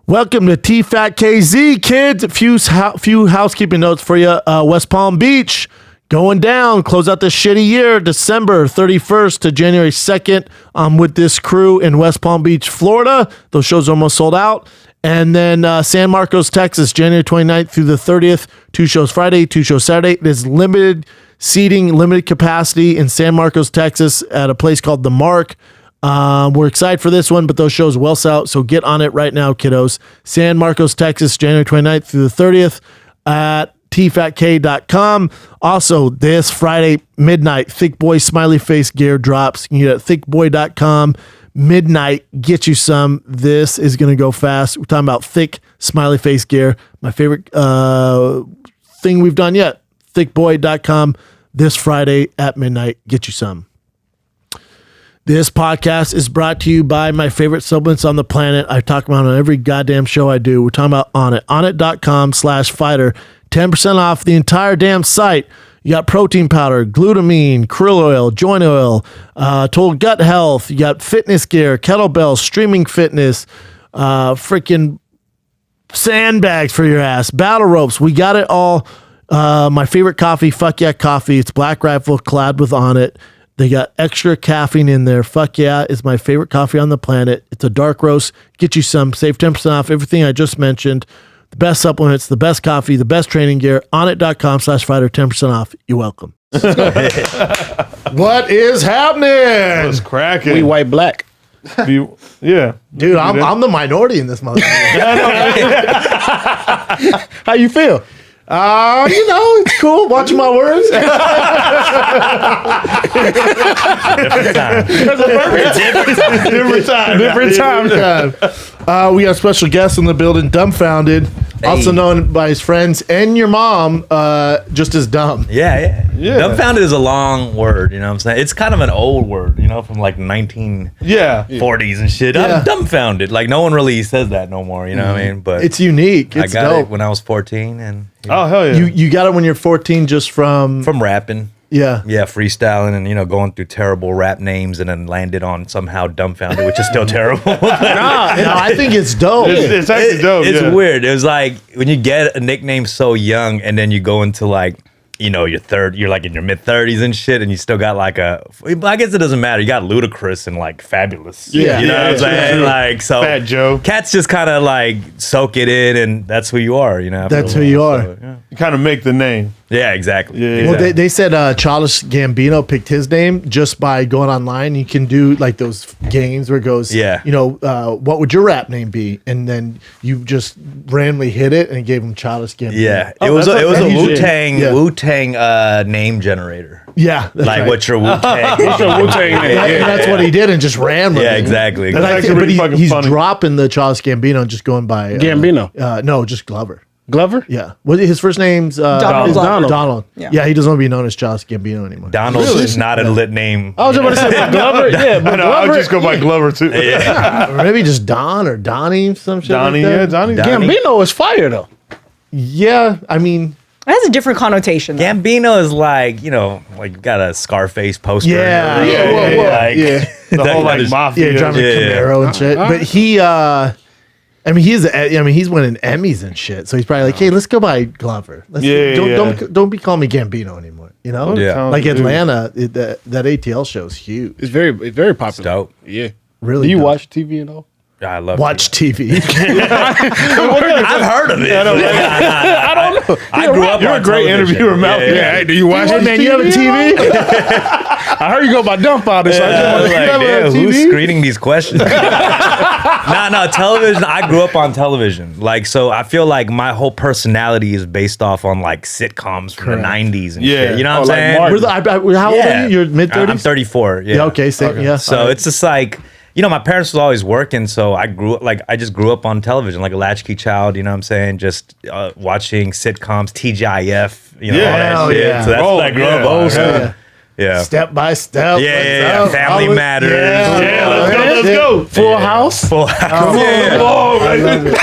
Welcome to TFATKZ, kids. Few housekeeping notes for you. West Palm Beach going down. Close out this shitty year, December 31st to January 2nd. I'm with this crew in West Palm Beach, Florida. Those shows are almost sold out. And then San Marcos, Texas, January 29th through the 30th. 2 shows Friday, 2 shows Saturday. It is limited seating, limited capacity in San Marcos, Texas at a place called The Mark. We're excited for this one, but those shows well out, so get on it right now, kiddos. San Marcos, Texas, January 29th through the 30th at tfatk.com. Also, this Friday, midnight, Thick Boy Smiley Face gear drops. You can get it at thickboy.com. Midnight, get you some. This is going to go fast. We're talking about thick Smiley Face gear. My favorite thing we've done yet. Thickboy.com this Friday at midnight. Get you some. This podcast is brought to you by my favorite supplements on the planet. I talk about it on every goddamn show I do. We're talking about Onnit. Onnit.com/fighter. 10% off the entire damn site. You got protein powder, glutamine, krill oil, joint oil, total gut health. You got fitness gear, kettlebells, streaming fitness, freaking sandbags for your ass, battle ropes. We got it all. My favorite coffee, Fuck Yeah Coffee. It's Black Rifle collab with Onnit. They got extra caffeine in there. Fuck yeah, it's my favorite coffee on the planet. It's a dark roast. Get you some. Save 10% off everything I just mentioned. The best supplements, the best coffee, the best training gear. Onnit.com/fighter. 10% off. You're welcome. What is happening? What's cracking? We white black. Yeah. Dude, I'm the minority in this motherfucker. How you feel? It's cool. Watching my words. Different time. We got special guests in the building, Dumbfoundead, also known by his friends and your mom, just as dumb. Yeah. Dumbfounded is a long word, you know what I'm saying? It's kind of an old word, from like 1940s and shit. Yeah. I'm dumbfounded. Like, no one really says that no more, you know what I mean? But It's unique. It's I got dope. it when I was 14 and Oh, hell yeah. You got it when you're 14 just from rapping. Yeah. Yeah, freestyling and, going through terrible rap names and then landed on somehow Dumbfounded, which is still terrible. No, I think it's dope. It's actually dope. It's yeah. weird. It was like when you get a nickname so young and then you go into like, you're like in your mid 30s and shit, and you still got like I guess it doesn't matter. You got Ludacris and like Fabulous. Yeah. You know what I'm saying? True. Like, so Fat Joe. Cats just kind of like soak it in, and that's who you are, after That's a who you while. are. So, yeah. You kind of make the name. Yeah, exactly. Yeah. Well, Exactly. they said Childish Gambino picked his name just by going online. You can do like those games where it goes, what would your rap name be? And then you just randomly hit it and gave him Childish Gambino. Yeah, it was a Yeah. Wu-Tang name generator. Yeah. That's Like right. what's your Wu-Tang? What's your Wu-Tang name? And that's what he did and just ran with Yeah, it. exactly. And That's I actually think, but really fucking he's funny. dropping the Childish Gambino and just going by Gambino? No, just Glover. Glover? Yeah. Well, his first name's Donald. Donald. Yeah, he doesn't want to be known as Childish Gambino anymore. Donald is not a lit name. I was just about to say Glover. Yeah, but I know. I would just go by Glover, too. Yeah. Or maybe just Don or Donnie, some shit Donnie, like yeah. that. Donnie. Gambino is fire though. Yeah, I mean, It has a different connotation. Though. Gambino is like, like got a Scarface poster. Yeah. Like, yeah. The that whole, kind like, of- mafia. Yeah, driving a Yeah. Camaro and shit. But he's winning Emmys and shit. So he's probably like, hey, let's go by Glover. Don't be calling me Gambino anymore. Yeah. Like Atlanta, that ATL show is huge. It's very popular. It's dope. Yeah. Really? Do you dope. watch TV and all? I love Watch it. TV? I've heard of it. I don't know. I grew up You're on a great television. interviewer, Malik. Yeah. Hey, do you watch Hey, man, you have a TV? I heard you go by Dumbfoundead. So I was I like, just damn, who's screening these questions? No, television. I grew up on television. Like, so I feel like my whole personality is based off on like sitcoms from the 90s and Yeah. shit. You know what I'm like saying? Martin. How old are you? You're mid-30s? I'm 34. Yeah. Yeah, okay, same. Yeah. So it's just like, my parents was always working, so I just grew up on television, like a latchkey child, you know what I'm saying? Just watching sitcoms, TGIF, all Hell that shit. yeah. So that's what I grew up on. Yeah. Yeah. Step by step. Yeah. Family Matters. Yeah, let's go. Full House. Full House. I love it.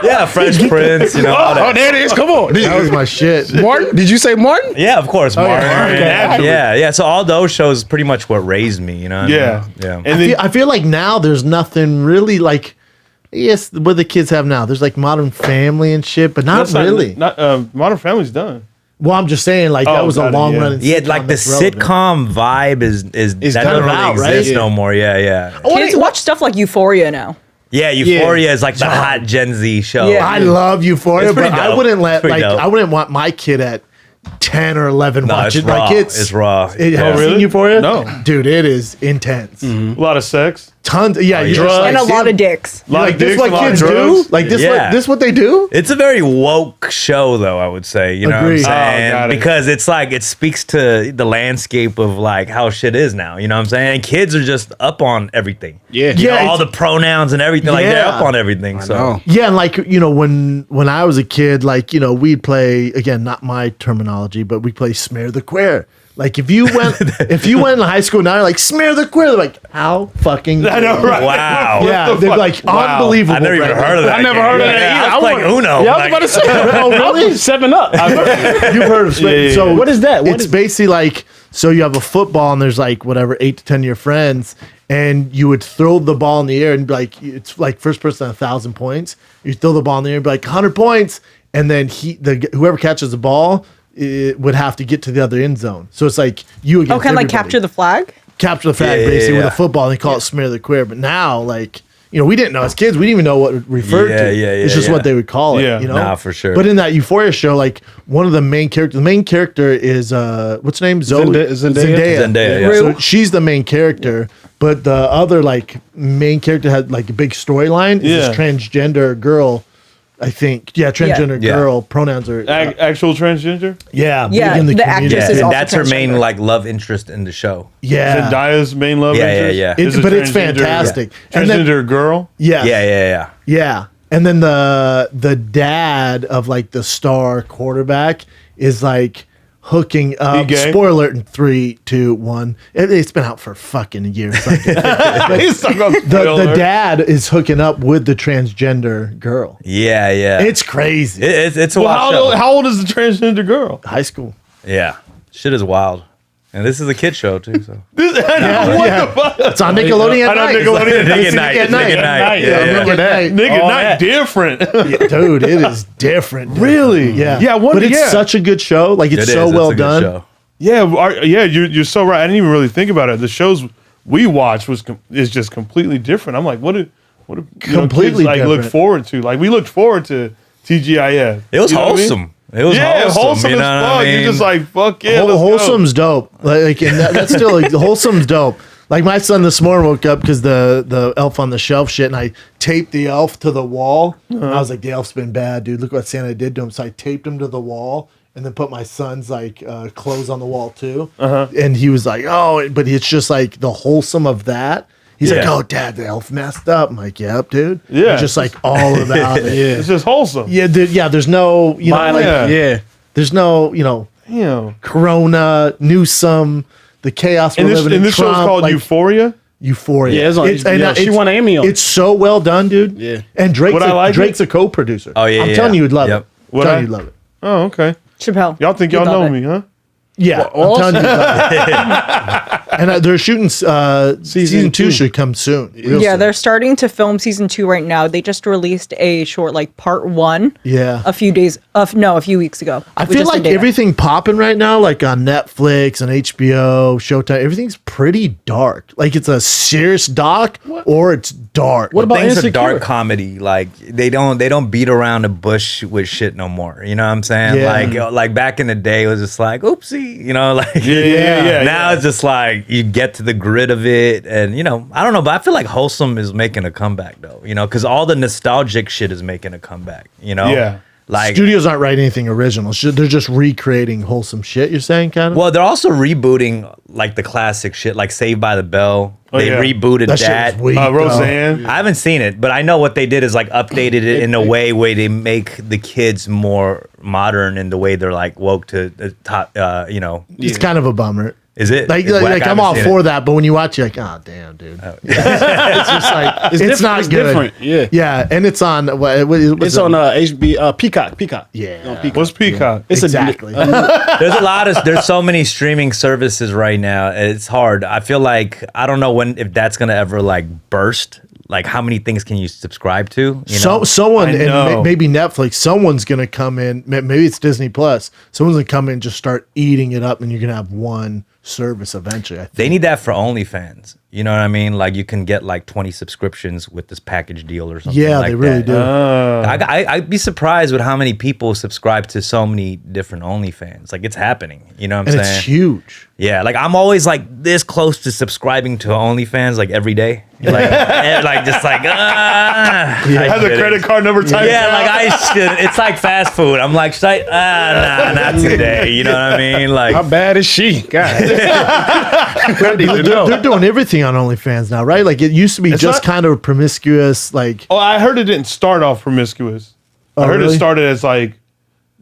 Yeah, Fresh Prince, all Oh, that. there it is. Come on. That was my shit. Martin? Did you say Martin? Yeah, of course, Martin. yeah. Yeah. So all those shows pretty much what raised me, you know what I Yeah. mean? Yeah. And then, I feel like now there's nothing really like Yes, what the kids have now. There's like Modern Family and shit, but not really. Modern Family's done. Well, I'm just saying, like that was a got it, long yeah. running. Yeah, like the sitcom vibe is that kind of doesn't really out, right? exist Yeah. no more. Yeah. Kids watch stuff like Euphoria now. Yeah, Euphoria is like the hot Gen Z show. Yeah. I love Euphoria, It's pretty but I dope. wouldn't It's pretty dope. I wouldn't want my kid at 10 or 11 No, watch it's it. raw. Like It's raw. Have you really? seen Euphoria? No. Dude, it is intense. A lot of sex. Tons. Yeah, you're yeah. just like, And a lot of dicks. A lot like of this dicks, what a lot of kids do? drugs. Like this Yeah. this what they do? It's a very woke show, though, I would say. You know Agreed. what I'm saying? Oh, got it. Because it's like, it speaks to the landscape of like how shit is now. You know what I'm saying? And kids are just up on everything. Yeah. You know, Yeah, all the pronouns and everything. Like, they're Yeah. up on everything. So, know. Yeah, and like, you know, when I was a kid, like, you know, we'd play, again, not my terminology, but we play smear the queer. Like if you went in high school now, you're like smear the queer. They're like, how fucking I know, right? Wow. yeah, What the they're fuck? like Wow. unbelievable. I never even right heard of that. I never game. heard of that Yeah, either. I was playing Uno. Yeah, I was like- about to say. Oh, really? 7-Up. You've heard of Smack. So What is that? What it's is- basically like, so you have a football and there's like whatever 8 to 10 of your friends, and you would throw the ball in the air and be like, it's like first person 1,000 points. You throw the ball in the air and be like 100 points, and then whoever catches the ball, it would have to get to the other end zone. So it's like you against Oh, kind of like everybody. capture the flag? Capture the flag Yeah, basically yeah, with a yeah. football, and they call it smear the queer. But now, like, you know, we didn't know as kids, we didn't even know what it referred Yeah, to. yeah, it's yeah, just yeah. what they would call it. Yeah. You know, Nah, for sure. But in that Euphoria show, like one of the main characters, the main character is what's her name? Zendaya. Zendaya, yeah. So she's the main character, but the other like main character had like a big storyline. Is Yeah. this transgender girl. I think, yeah, transgender Yeah. girl. Pronouns are Actual transgender. yeah, Yeah, big in the community. actress Yeah, is and also that's her main transgender. like love interest in the show. Yeah, Zendaya's main love Yeah, interest. yeah, yeah. Is a but it's transgender- fantastic. And then- Transgender girl. yeah, Yeah. Yeah. And then the dad of like the star quarterback is like hooking He up. gay? Spoiler alert in 3, 2, 1. It's been out for fucking years. Like, He's talking about the spoiler. dad is hooking up with the transgender girl. Yeah. It's crazy. It's a Well, wild show. how old is the transgender girl? High school. Yeah. Shit is wild. And this is a kid show too, so. What the fuck? It's on Nickelodeon I at know night. Nickelodeon. It's Nick at Nick night. at night. Nick at night. Yeah, Yeah, I yeah. remember that. Nigga, Oh, not yeah. different. Yeah, dude, it is different. Really? Yeah. Yeah, I wonder- but it's yeah. such a good show. Like it's It is. so It's well a good done. show. Yeah, you're so right. I didn't even really think about it. The shows we watched is just completely different. I'm like, what do Completely kids, like look different. forward to? Like we looked forward to TGIF. It was You know what I mean? wholesome. It was Yeah, wholesome you as know what fuck. I mean? You're just like, fuck yeah, let's go. Wholesome's dope. Like, and that's still like, wholesome's dope. Like my son this morning woke up because the elf on the shelf shit, and I taped the elf to the wall. And I was like, the elf's been bad, dude. Look what Santa did to him. So I taped him to the wall, and then put my son's like clothes on the wall too. And he was like, oh, but it's just like the wholesome of that. He's like, Yeah. oh, Dad, the elf messed up. I'm like, yep, dude. Yeah. It's just like all about it. It's just wholesome. Yeah, there's no, you know, like, Yeah. there's no, you know, Damn. Corona, Newsom, the chaos And we're this living in. and this show's Trump, called like, Euphoria. Euphoria. Yeah, it's on HBO. She won an Emmy on it. It's so well done, dude. Yeah. And Would I like Drake's a co-producer. Oh, yeah, I'm yeah, telling yeah. you, you'd love Yep. it. Would I'm telling I? you, you'd love it. Oh, okay. Chappelle. Y'all think You'd y'all know love it. me, huh? Yeah, I'm telling you, you'd love it. And they're shooting season 2 should come soon. real Yeah, soon. they're starting to film season 2 right now. They just released a short, like part 1. Yeah. A few weeks ago. I with feel just some like data. everything popping right now, like on Netflix and HBO, Showtime, everything's pretty dark. Like it's a serious doc or it's dark. What about Things Insecure? are dark comedy. Like they don't beat around the bush with shit no more. You know what I'm saying? Yeah. Like back in the day, it was just like, oopsie. You know, like Yeah. Now it's just like you get to the grit of it, and you know, I don't know, but I feel like wholesome is making a comeback though. You know, because all the nostalgic shit is making a comeback. You know, Yeah. Like Studios aren't writing anything original. They're just recreating wholesome shit, you're saying, kind of? well, they're also rebooting like the classic shit, like Saved by the Bell. Oh, They yeah. rebooted that shit that. was weak. though. Roseanne. I haven't seen it, but I know what they did is like updated it in a way where they make the kids more modern in the way they're like woke to the top. You know, It's kind of a bummer. is it? Like, It's whack? I I'm haven't all seen for it. that, but when you watch it, you're like, oh, damn, dude. It's just like, it's different- not it's good. different, yeah. Yeah, and it's on, what's It's it? on HB Peacock. Yeah. On Peacock. What's Peacock? It's Exactly. There's so many streaming services right now. It's hard. I feel like I don't know if that's gonna ever like burst. like how many things can you subscribe to? You So know? someone I and know. maybe Netflix, someone's gonna come in. Maybe it's Disney Plus. Someone's gonna come in and just start eating it up, and you're gonna have one service eventually. I think. They need that for OnlyFans. You know what I mean? Like you can get like 20 subscriptions with this package deal or something. Yeah, like they really that. do. I'd be surprised with how many people subscribe to so many different OnlyFans. Like it's happening. You know what I'm And saying? it's huge. Yeah, like I'm always like this close to subscribing to OnlyFans like every day. Like, like just like Has a credit card number typed Yeah, out. like I should. It's like fast food. I'm like, should I? Nah, not today. You know what I mean? Like, How bad is she? God. They're doing everything on OnlyFans now, right? Like it used to be just not- kind of promiscuous, like Oh, I heard it didn't start off promiscuous. I heard really? it started as like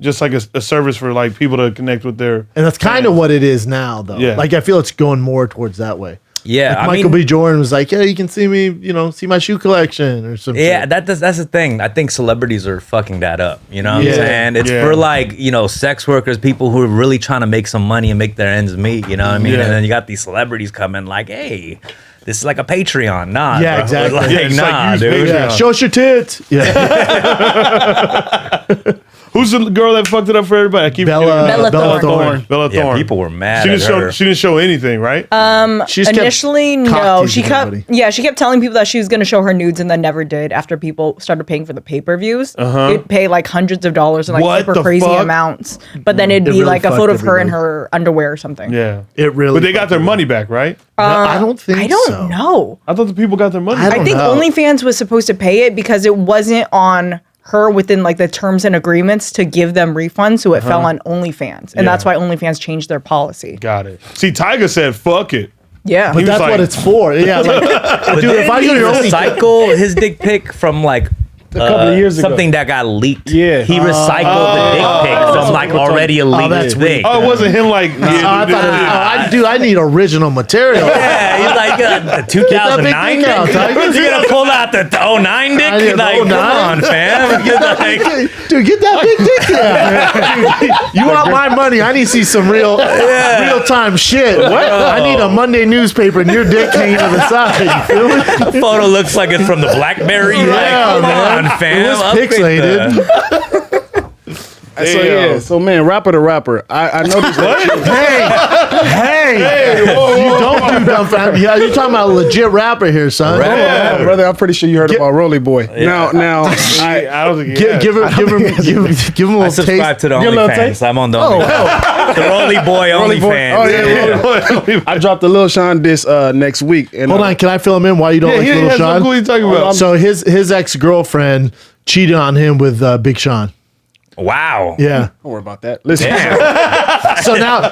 just like a service for like people to connect with their. and that's kind of what it is now, though. Yeah. Like I feel it's going more towards that way. yeah, Like I Michael mean, B. Jordan was like, "Yeah, you can see me, see my shoe collection or something." yeah, that's the thing. I think celebrities are fucking that up. You know what Yeah. I'm saying? It's Yeah. for like, sex workers, people who are really trying to make some money and make their ends meet. You know what I mean? Yeah. And then you got these celebrities coming like, hey, this is like a Patreon. Nah, Yeah, bro. exactly. Like, Yeah, it's like nah, use dude. Patreon. Yeah, show us your tits. Yeah, Who's the girl that fucked it up for everybody? I keep Bella Thorne. Bella Yeah, Thorne. people were mad She at didn't show. her. She didn't show anything, right? she's kept Initially, cock no. teasing She kept, everybody. she kept telling people that she was going to show her nudes and then never did. After people started paying for the pay-per-views, they'd pay like hundreds of dollars and like What super the crazy fuck? amounts. But then it'd It be really like a fucked photo of her in everybody. her underwear or something. Yeah, It really. but they got their money back, right? I don't think. I don't so. know. I thought the people got their money. I back. don't I think know. OnlyFans was supposed to pay it because it wasn't on her within like the terms and agreements to give them refunds, so it fell on OnlyFans, and that's Yeah. why OnlyFans changed their policy. Got it. See, Tyga said, "Fuck it." Yeah, But He was that's like- what it's for. Yeah, like, But dude, if I didn't go to he your recycle his dick pic from like A couple of years ago. something that got leaked. Yeah. He recycled the dick pic from like already a leaked that's thing. Oh, it wasn't him. Like, I thought, I need original material. Yeah, he's like the big 2009 dick out, dick. Tiger. You gonna pull out the 09 I need dick? the Like, come 09. on, fam. Like, Dude, get that big dick there. You want my money? I need to see some real time shit. What? I need a Monday newspaper and your dick hanging to the side. You feel me? the photo looks like it's from the BlackBerry. Yeah, Like, come man. on, fam. It was Upgrade pixelated. So yeah, so man, rapper to rapper. I noticed that. Hey, you don't do Dumbfoundead. Yeah, you're talking about a legit rapper here, son. Oh, brother, I'm pretty sure you heard about Rolly Boy. Now, I don't think. Give him a I little subscribe taste. to the Get a little OnlyFans. taste. I'm on the OnlyFans. The Rolly Boy Rolly Boy. OnlyFans. Oh, yeah, I dropped a Lil Sean diss next week. And, Hold on, can I fill him in why you don't Yeah, like he Little has no Sean? clue what he's talking about. So his ex-girlfriend cheated on him with Big Sean. Wow. Yeah. Don't worry about that. Listen.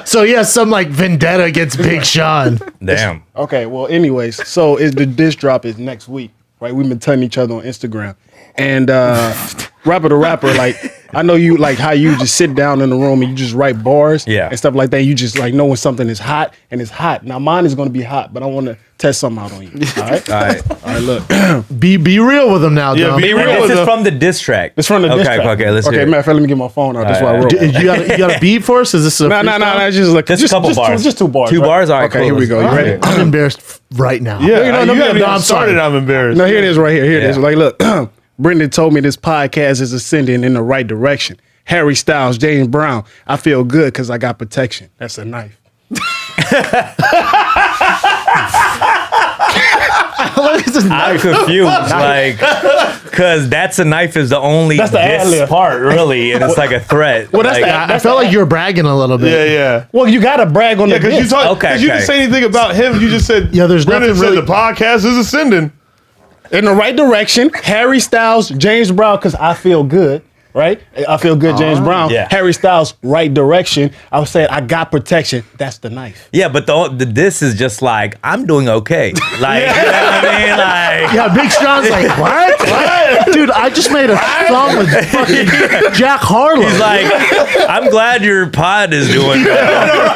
So he has some like vendetta against Big Sean. Damn. Okay, well, anyways, so the diss drop is next week, right? We've been telling each other on Instagram. And rapper to rapper, like, I know you like how you just sit down in the room and you just write bars and stuff like that. You just like know when something is hot and it's hot. Now mine is gonna be hot, but I wanna test something out on you. All right? All right. All right, look. Be real with him now, Yeah, Dom. be Wait, real with this is him. from the diss track. It's from the diss track. Okay, let's okay, hear it. matter of fact, let me get my phone out. That's why I wrote. You got a beat for us? Is this a No, freestyle? just like Just a couple bars. Just 2 bars. Two right? bars? All right, Okay, cool. here we go. You All ready? I'm embarrassed right now. Yeah, you know, you no, haven't no, even I'm started. sorry. I'm embarrassed. No, here it is right here. Here it is. Yeah. Like, look, Brendan told me this podcast is ascending in the right direction. Harry Styles, James Brown. I feel good because I got protection. That's a knife. I'm confused, like, cause that's a knife is the only That's the diss ad-lib. part, really, and it's like a threat. Well, that's Like, the- I felt like you were bragging a little bit. Yeah, yeah. Well, you got to brag on Yeah, the because you diss. talk. Okay, You didn't okay. say anything about him. You just said. Yeah, there's Brendan nothing said really- the podcast is ascending. In the right direction. Harry Styles, James Brown, because I feel good. Right? I feel good, James Brown. Yeah. Harry Styles, right direction. I was saying, I got protection. That's the knife. yeah, but the diss is just like I'm doing okay. Like, you know what I mean? Like, Yeah, Big Sean's like, what? Dude, I just made made a song with fucking Jack Harlow. He's like, I'm glad your pod is doing well.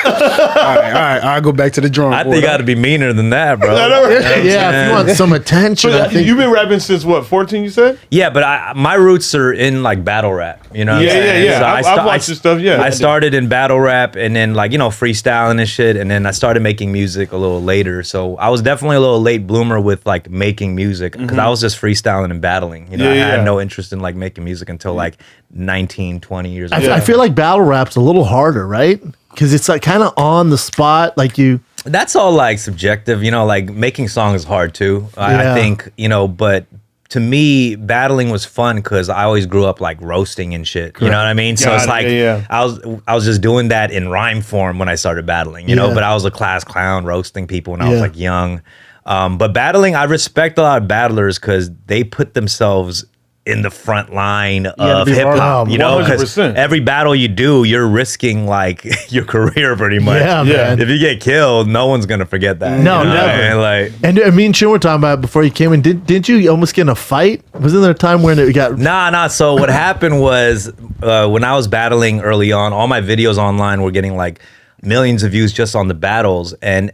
All right. I'll go back to the drawing I board. think you got to be meaner than that, bro. Yeah, if you want some attention, I think. You've been rapping since what, 14? You said? Yeah, but my roots are in like battle rap. You know? What I'm saying? Yeah. So I've watched this stuff. Yeah, I started in battle rap, and then like freestyling and shit, and then I started making music a little later. So I was definitely a little late bloomer with like making music because I was just freestyling and battling. You know, I had no interest in like making music until like 19, 20 years old. I feel like battle rap's a little harder, right? Because it's like kind of on the spot, like you. That's all like subjective, like making songs is hard too. I think, but to me, battling was fun because I always grew up like roasting and shit. You know what I mean? So it's like I was just doing that in rhyme form when I started battling, you know, but I was a class clown roasting people when I was like young. But battling, I respect a lot of battlers because they put themselves in the front line of hip hop, because 100%. every battle you do, you're risking like your career pretty much. Yeah, man. If you get killed, no one's gonna forget that. No, you know what I never. mean? Like, And me and Chin were talking about it before you came in. Didn't you almost get in a fight? Wasn't there a time when it got? Nah. So what happened was when I was battling early on, all my videos online were getting like millions of views just on the battles, and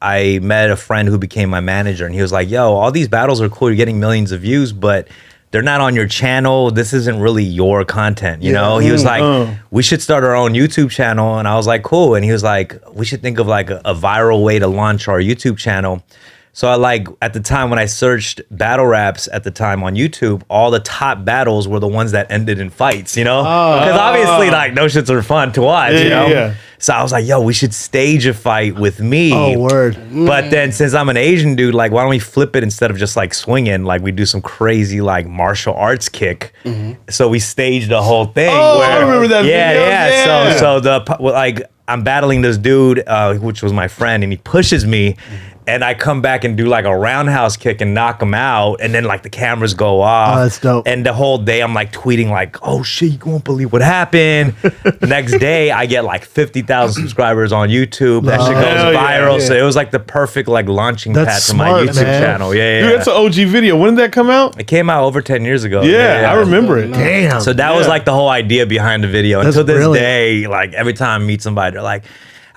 I met a friend who became my manager, and he was like, "Yo, all these battles are cool. You're getting millions of views, but they're not on your channel. This isn't really your content, you know?" He was like, "We should start our own YouTube channel," and I was like, "Cool." And he was like, "We should think of like a viral way to launch our YouTube channel." So I at the time when I searched battle raps at the time on YouTube, all the top battles were the ones that ended in fights, Because obviously like those shits are fun to watch, you know? Yeah. So I was like, yo, we should stage a fight with me. Oh, word. But then since I'm an Asian dude, like why don't we flip it instead of just like swinging, like we do some crazy like martial arts kick. So we staged the whole thing. Oh, I remember that video. Yeah. So I'm battling this dude, which was my friend, and he pushes me. And I come back and do like a roundhouse kick and knock him out, and then like the cameras go off. Oh, that's dope. And the whole day I'm like tweeting like, "Oh shit, you won't believe what happened." The next day I get like 50,000 subscribers on YouTube. That shit goes viral. So it was like the perfect like launching pad That's for my smart, YouTube man. channel. Yeah. Dude, that's an OG video. When did that come out? It came out over 10 years ago. Yeah, I remember it. Damn. So that was like the whole idea behind the video. That's Until this brilliant. day, like every time I meet somebody, they're like,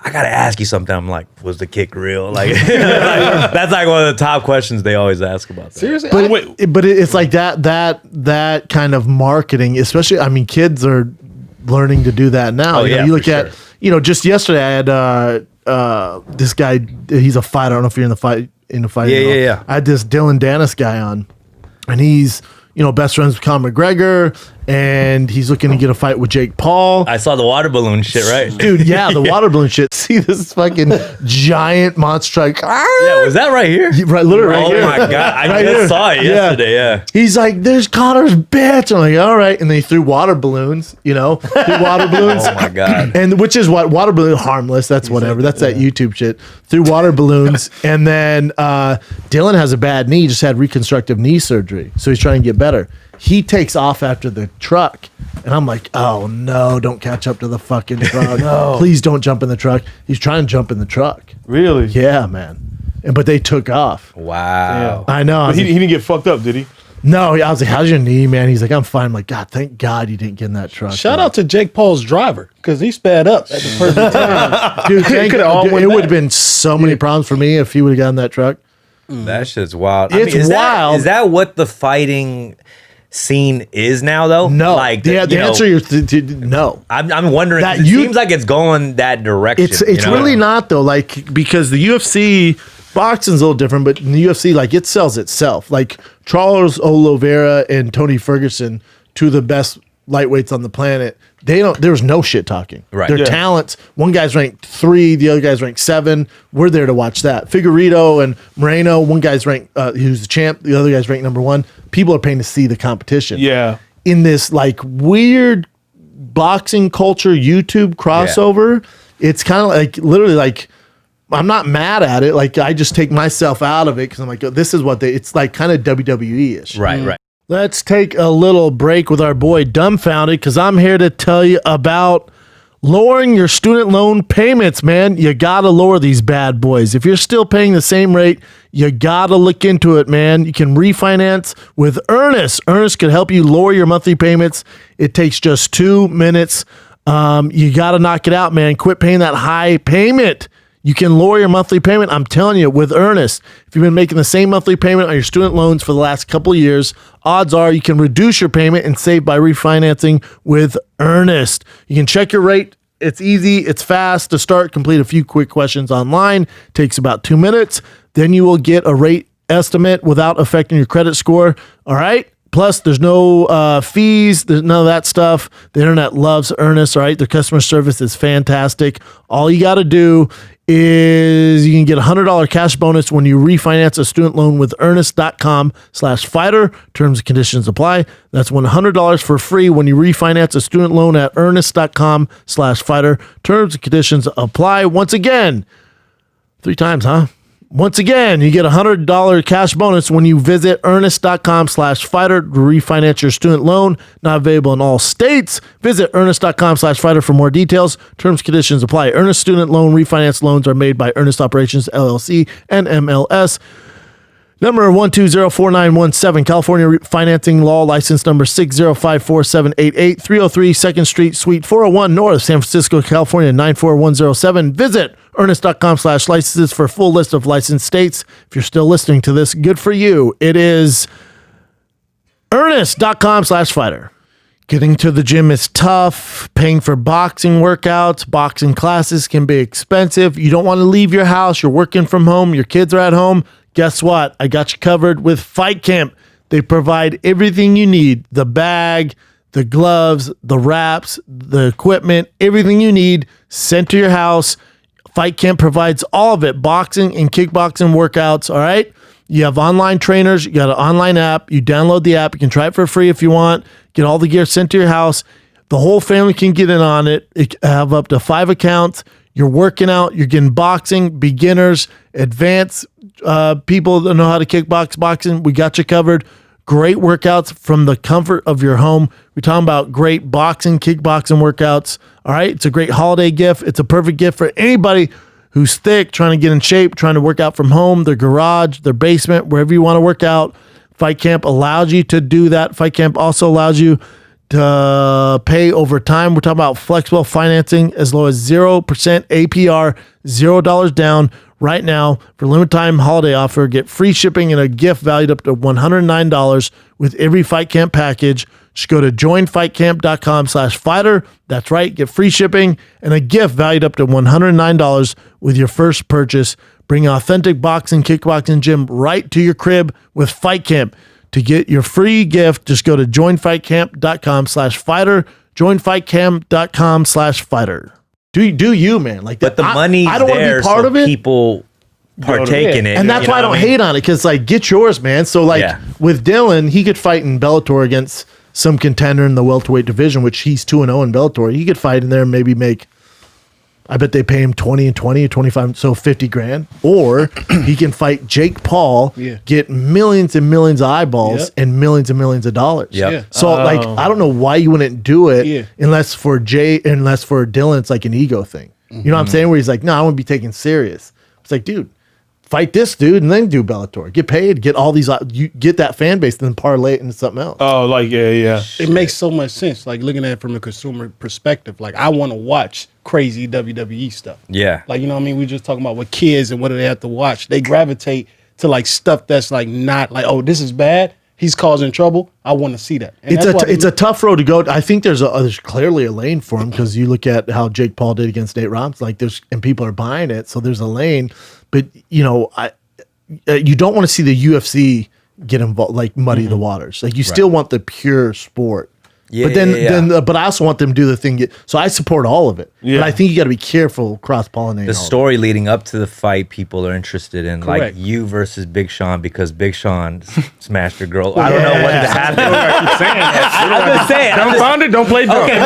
"I gotta ask you something." I'm like, "Was the kick real?" Like, that's like one of the top questions they always ask about. That. Seriously? But it's like that kind of marketing, especially. I mean, kids are learning to do that now. Oh, yeah, you look for at, sure. just yesterday I had this guy. He's a fighter. I don't know if you're in the fight. Yeah. I had this Dillon Danis guy on, and he's best friends with Conor McGregor, and he's looking to get a fight with Jake Paul. I saw the water balloon shit, right? Dude, yeah, the water balloon shit. See this fucking giant monster truck. Yeah, was that right here? Right, literally right Oh here. my god, I Right just here. saw it yesterday. Yeah. He's like, "There's Connor's bitch." I'm like, "All right." And they threw water balloons, threw water balloons. Oh my god. And which is what water balloon harmless. That's whatever. That's that YouTube shit. Threw water balloons, and then Dillon has a bad knee. Just had reconstructive knee surgery, so he's trying to get better. He takes off after the truck, and I'm like, "Oh no! Don't catch up to the fucking truck! No, please don't jump in the truck." He's trying to jump in the truck. Really? Yeah, man. But they took off. Wow. I know. I But was he like, didn't get fucked up, did he? no, I was like, "How's your knee, man?" He's like, "I'm fine." I'm like, "God, thank God you didn't get in that truck." Shout out to Jake Paul's driver because he sped up at the perfect time. dude. Thank Could've all dude, went it would back. have been so many problems for me if he would have gotten that truck. That shit's wild. It's is wild. Is that what the fighting scene is now, though? No, Like the answer is no. I'm wondering. That 'cause it you- seems like it's going that direction. It's really not though. Like because the UFC boxing's a little different, but in the UFC, like it sells itself. Like Charles Oliveira and Tony Ferguson, two of the best lightweights on the planet. There's no shit talking. Right. Their Yeah. talents. One guy's ranked 3, the other guy's ranked 7. We're there to watch that. Figueiredo and Moreno. One guy's ranked who's the champ. The other guy's ranked number 1. People are paying to see the competition. Yeah. In this like weird boxing culture YouTube crossover, it's kind of like literally like I'm not mad at it. Like I just take myself out of it because I'm like, this is what it's like kind of WWE-ish. Right. Let's take a little break with our boy Dumbfoundead because I'm here to tell you about Lowering your student loan payments, man. You got to lower these bad boys. If you're still paying the same rate, you got to look into it, man. You can refinance with Earnest. Earnest can help you lower your monthly payments. It takes just 2 minutes. You got to knock it out, man. Quit paying that high payment. You can lower your monthly payment. I'm telling you, with Earnest. If you've been making the same monthly payment on your student loans for the last couple of years, odds are you can reduce your payment and save by refinancing with Earnest. You can check your rate. It's easy. It's fast to start. Complete a few quick questions online. Takes about 2 minutes. Then you will get a rate estimate without affecting your credit score. All right. Plus, there's no fees. There's none of that stuff. The internet loves Earnest, all right? Their customer service is fantastic. All you got to do is you can get a $100 cash bonus when you refinance a student loan with earnest.com/fighter. Terms and conditions apply. That's $100 for free when you refinance a student loan at earnest.com/fighter. Terms and conditions apply. Once again, 3 times, huh? Once again, you get a $100 cash bonus when you visit earnest.com/fighter to refinance your student loan. Not available in all states. Visit earnest.com/fighter for more details. Terms and conditions apply. Earnest student loan refinance loans are made by Earnest Operations, LLC, and MLS. Number 1204917, California Financing Law, license number 6054788, 303 2nd Street, Suite 401 North, San Francisco, California, 94107. Visit earnest.com/licenses for a full list of licensed states. If you're still listening to this, good for you. It is earnest.com/fighter. Getting to the gym is tough. Paying for boxing workouts, boxing classes can be expensive. You don't want to leave your house. You're working from home. Your kids are at home. Guess what? I got you covered with Fight Camp. They provide everything you need. The bag, the gloves, the wraps, the equipment, everything you need sent to your house. Fight Camp provides all of it. Boxing and kickboxing workouts, all right? You have online trainers. You got an online app. You download the app. You can try it for free if you want. Get all the gear sent to your house. The whole family can get in on it. It have up to 5 accounts. You're working out. You're getting boxing, beginners, advanced people that know how to kickbox, boxing. We got you covered. Great workouts from the comfort of your home. We're talking about great boxing, kickboxing workouts. All right. It's a great holiday gift. It's a perfect gift for anybody who's thick, trying to get in shape, trying to work out from home, their garage, their basement, wherever you want to work out. Fight Camp allows you to do that. Fight Camp also allows you to pay over time. We're talking about flexible financing as low as 0% APR, $0 down. Right now, for limited time holiday offer, get free shipping and a gift valued up to $109 with every Fight Camp package. Just go to joinfightcamp.com/fighter. That's right. Get free shipping and a gift valued up to $109 with your first purchase. Bring an authentic boxing, kickboxing gym right to your crib with Fight Camp. To get your free gift, just go to joinfightcamp.com/fighter. Joinfightcamp.com/fighter. Do you, man? Like But that. the money's I don't want to there, be part so of it. people partake in it. And that's you know why I what don't mean? hate on it, because like, get yours, man. So like with Dillon, he could fight in Bellator against some contender in the welterweight division, which he's 2-0 in Bellator. He could fight in there and maybe make, I bet they pay him 20 and 20 or 25, so 50 grand. Or he can fight Jake Paul, get millions and millions of eyeballs and millions of dollars. So like, I don't know why you wouldn't do it unless for Dillon, it's like an ego thing. You know what I'm saying? Where he's like, no, I want to be taken serious. It's like, dude, fight this dude and then do Bellator. Get paid, get all these, you get that fan base, then parlay it into something else. Oh, like, yeah. It makes so much sense. Like looking at it from a consumer perspective. Like I want to watch crazy WWE stuff. Yeah. Like, you know what I mean? We just talking about with kids and what do they have to watch. They gravitate to like stuff that's like not like, oh, this is bad. He's causing trouble. I want to see that. And it's a tough road to go. I think there's clearly a lane for him, because you look at how Jake Paul did against Nate Robinson. Like and people are buying it, so there's a lane. But you know, you don't want to see the UFC get involved, like muddy the waters. Like you still want the pure sport. But but I also want them to do the thing. So I support all of it. But I think you got to be careful cross-pollinating. The story leading up to the fight, people are interested in, like you versus Big Sean, because Big Sean smashed your girl. I don't know what happened. I'm just saying. Dumbfoundead, don't play dumb. Okay,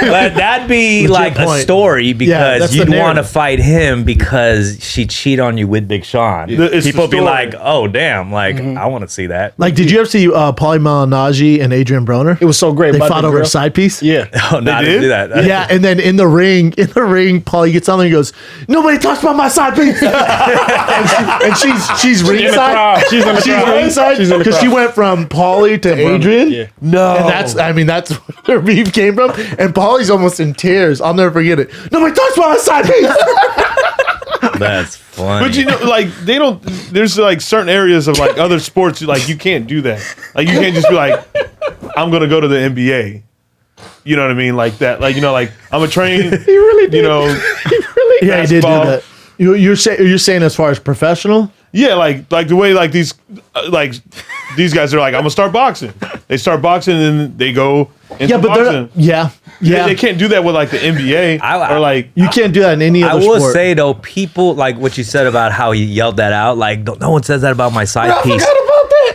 but that'd be like a story, because you'd want to fight him because she cheated on you with Big Sean. People be like, oh damn, like I want to see that. Like, did you ever see Pauly Najee and Adrian Broner? It was so great. They about fought the over girl. a side piece. Yeah. Oh, no, I didn't do that. Yeah, and then in the ring, Paulie gets on there and goes, "Nobody talks about my side piece." and she's ringside. She's in the crowd. ringside She's in the because she crowd. went from Paulie to Adrian. Yeah. No. And that's where their beef came from. And Paulie's almost in tears. I'll never forget it. Nobody talks about my side piece. That's funny. But you know, like they don't. There's like certain areas of like other sports, like you can't do that. Like you can't just be like, I'm gonna go to the NBA. You know what I mean? Like that. Like like I'm a train. He really did. You know. Yeah, he did do basketball. that. You're saying as far as professional? Yeah, like the way like these guys are like, I'm gonna start boxing. They start boxing and then they go into Yeah, but they're boxing. not, yeah. They can't do that with like the NBA or like. You can't do that in any I other will sport. say though, people like what you said about how you yelled that out. Like no one says that about my side piece.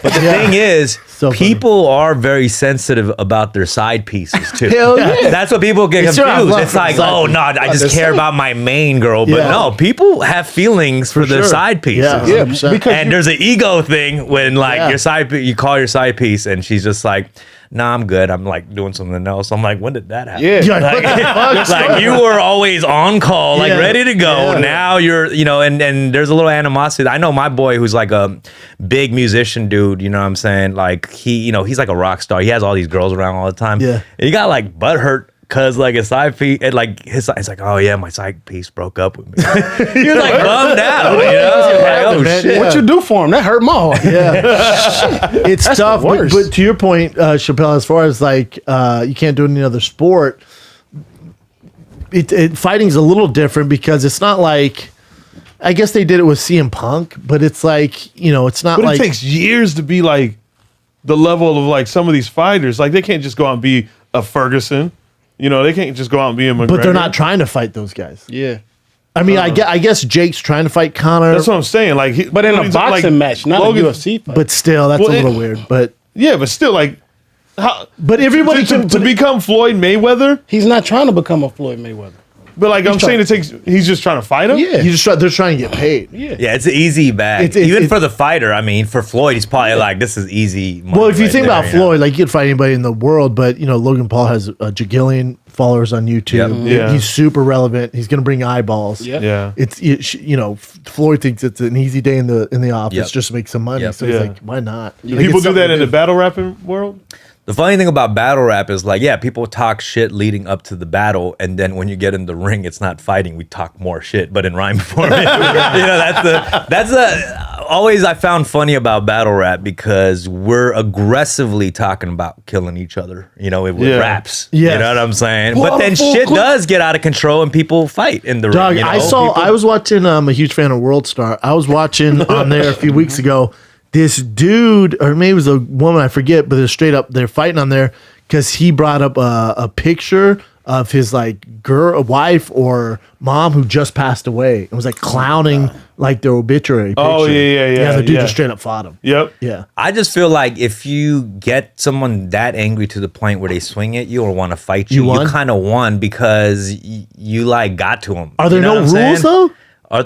But the thing is, So funny. people are very sensitive about their side pieces too. Hell yeah. That's what people get They still have confused. love It's for the like, side oh piece. no, I just they're care saying. about my main girl. But Yeah. no, people have feelings for their sure. side pieces. Yeah, Yeah, 100%. because And there's an ego thing when like Yeah. your you call your side piece and she's just like, nah, I'm good. I'm like doing something else. I'm like, when did that happen? Yeah. You're like, what the fuck? Like you were always on call, like Yeah. ready to go. Yeah. Now you're, and there's a little animosity. I know my boy who's like a big musician dude, you know what I'm saying? Like he's like a rock star. He has all these girls around all the time. Yeah. He got like butthurt cause like his side piece, and like it's like, oh yeah, my side piece broke up with me. He was like bummed out, you know? Like, oh man. shit. What you do for him? That hurt my heart. Yeah, it's That's tough. the But, worst. but to your point, Chappelle, as far as like you can't do it in any other sport, fighting's a little different because it's not like. I guess they did it with CM Punk, but it's like it's not But like it takes years to be like the level of like some of these fighters. Like they can't just go out and be a Ferguson. They can't just go out and be a McGregor. but they're not trying to fight those guys. Yeah. I mean, I guess Jake's trying to fight Conor, That's what I'm saying. Like, But in a boxing match, not Logan- a UFC fight. but still, that's Well, a little weird. But Yeah, but still, like, how? everybody to can. become Floyd Mayweather. He's not trying to become a Floyd Mayweather. But like I'm saying, he's just trying to fight him. Yeah. they're trying to get paid. Yeah, it's an easy bag. It's- Even for the fighter, I mean, for Floyd, he's probably like, this is easy money Well, if you right think there, about Floyd, like you could fight anybody in the world, but Logan Paul has a jagillion followers on YouTube. Yep. Yeah. He's super relevant. He's going to bring eyeballs. Yep. Yeah. Floyd thinks it's an easy day in the office Yep. just to make some money. Yep. So he's Yeah. like, why not? Do Like, people it's do that something in to the battle rapping world? The funny thing about battle rap is like, yeah, people talk shit leading up to the battle, and then when you get in the ring, it's not fighting. We talk more shit, but in rhyme form. That's the always I found funny about battle rap because we're aggressively talking about killing each other. With Yeah. raps. Yes. You know what I'm saying? Well, but then full shit clip. does get out of control, and people fight in the Doug, ring. I was watching, I'm a huge fan of World Star. I was watching on there a few weeks ago, this dude, or maybe it was a woman, I forget, but they're straight up, they're fighting on there because he brought up a picture of his like wife or mom who just passed away. It was like clowning like their obituary picture. Oh, yeah. Yeah, the dude yeah. just straight up fought him. Yep. Yeah. I just feel like if you get someone that angry to the point where they swing at you or want to fight you, You won? you kind of won because you like got to them. Are there no rules though?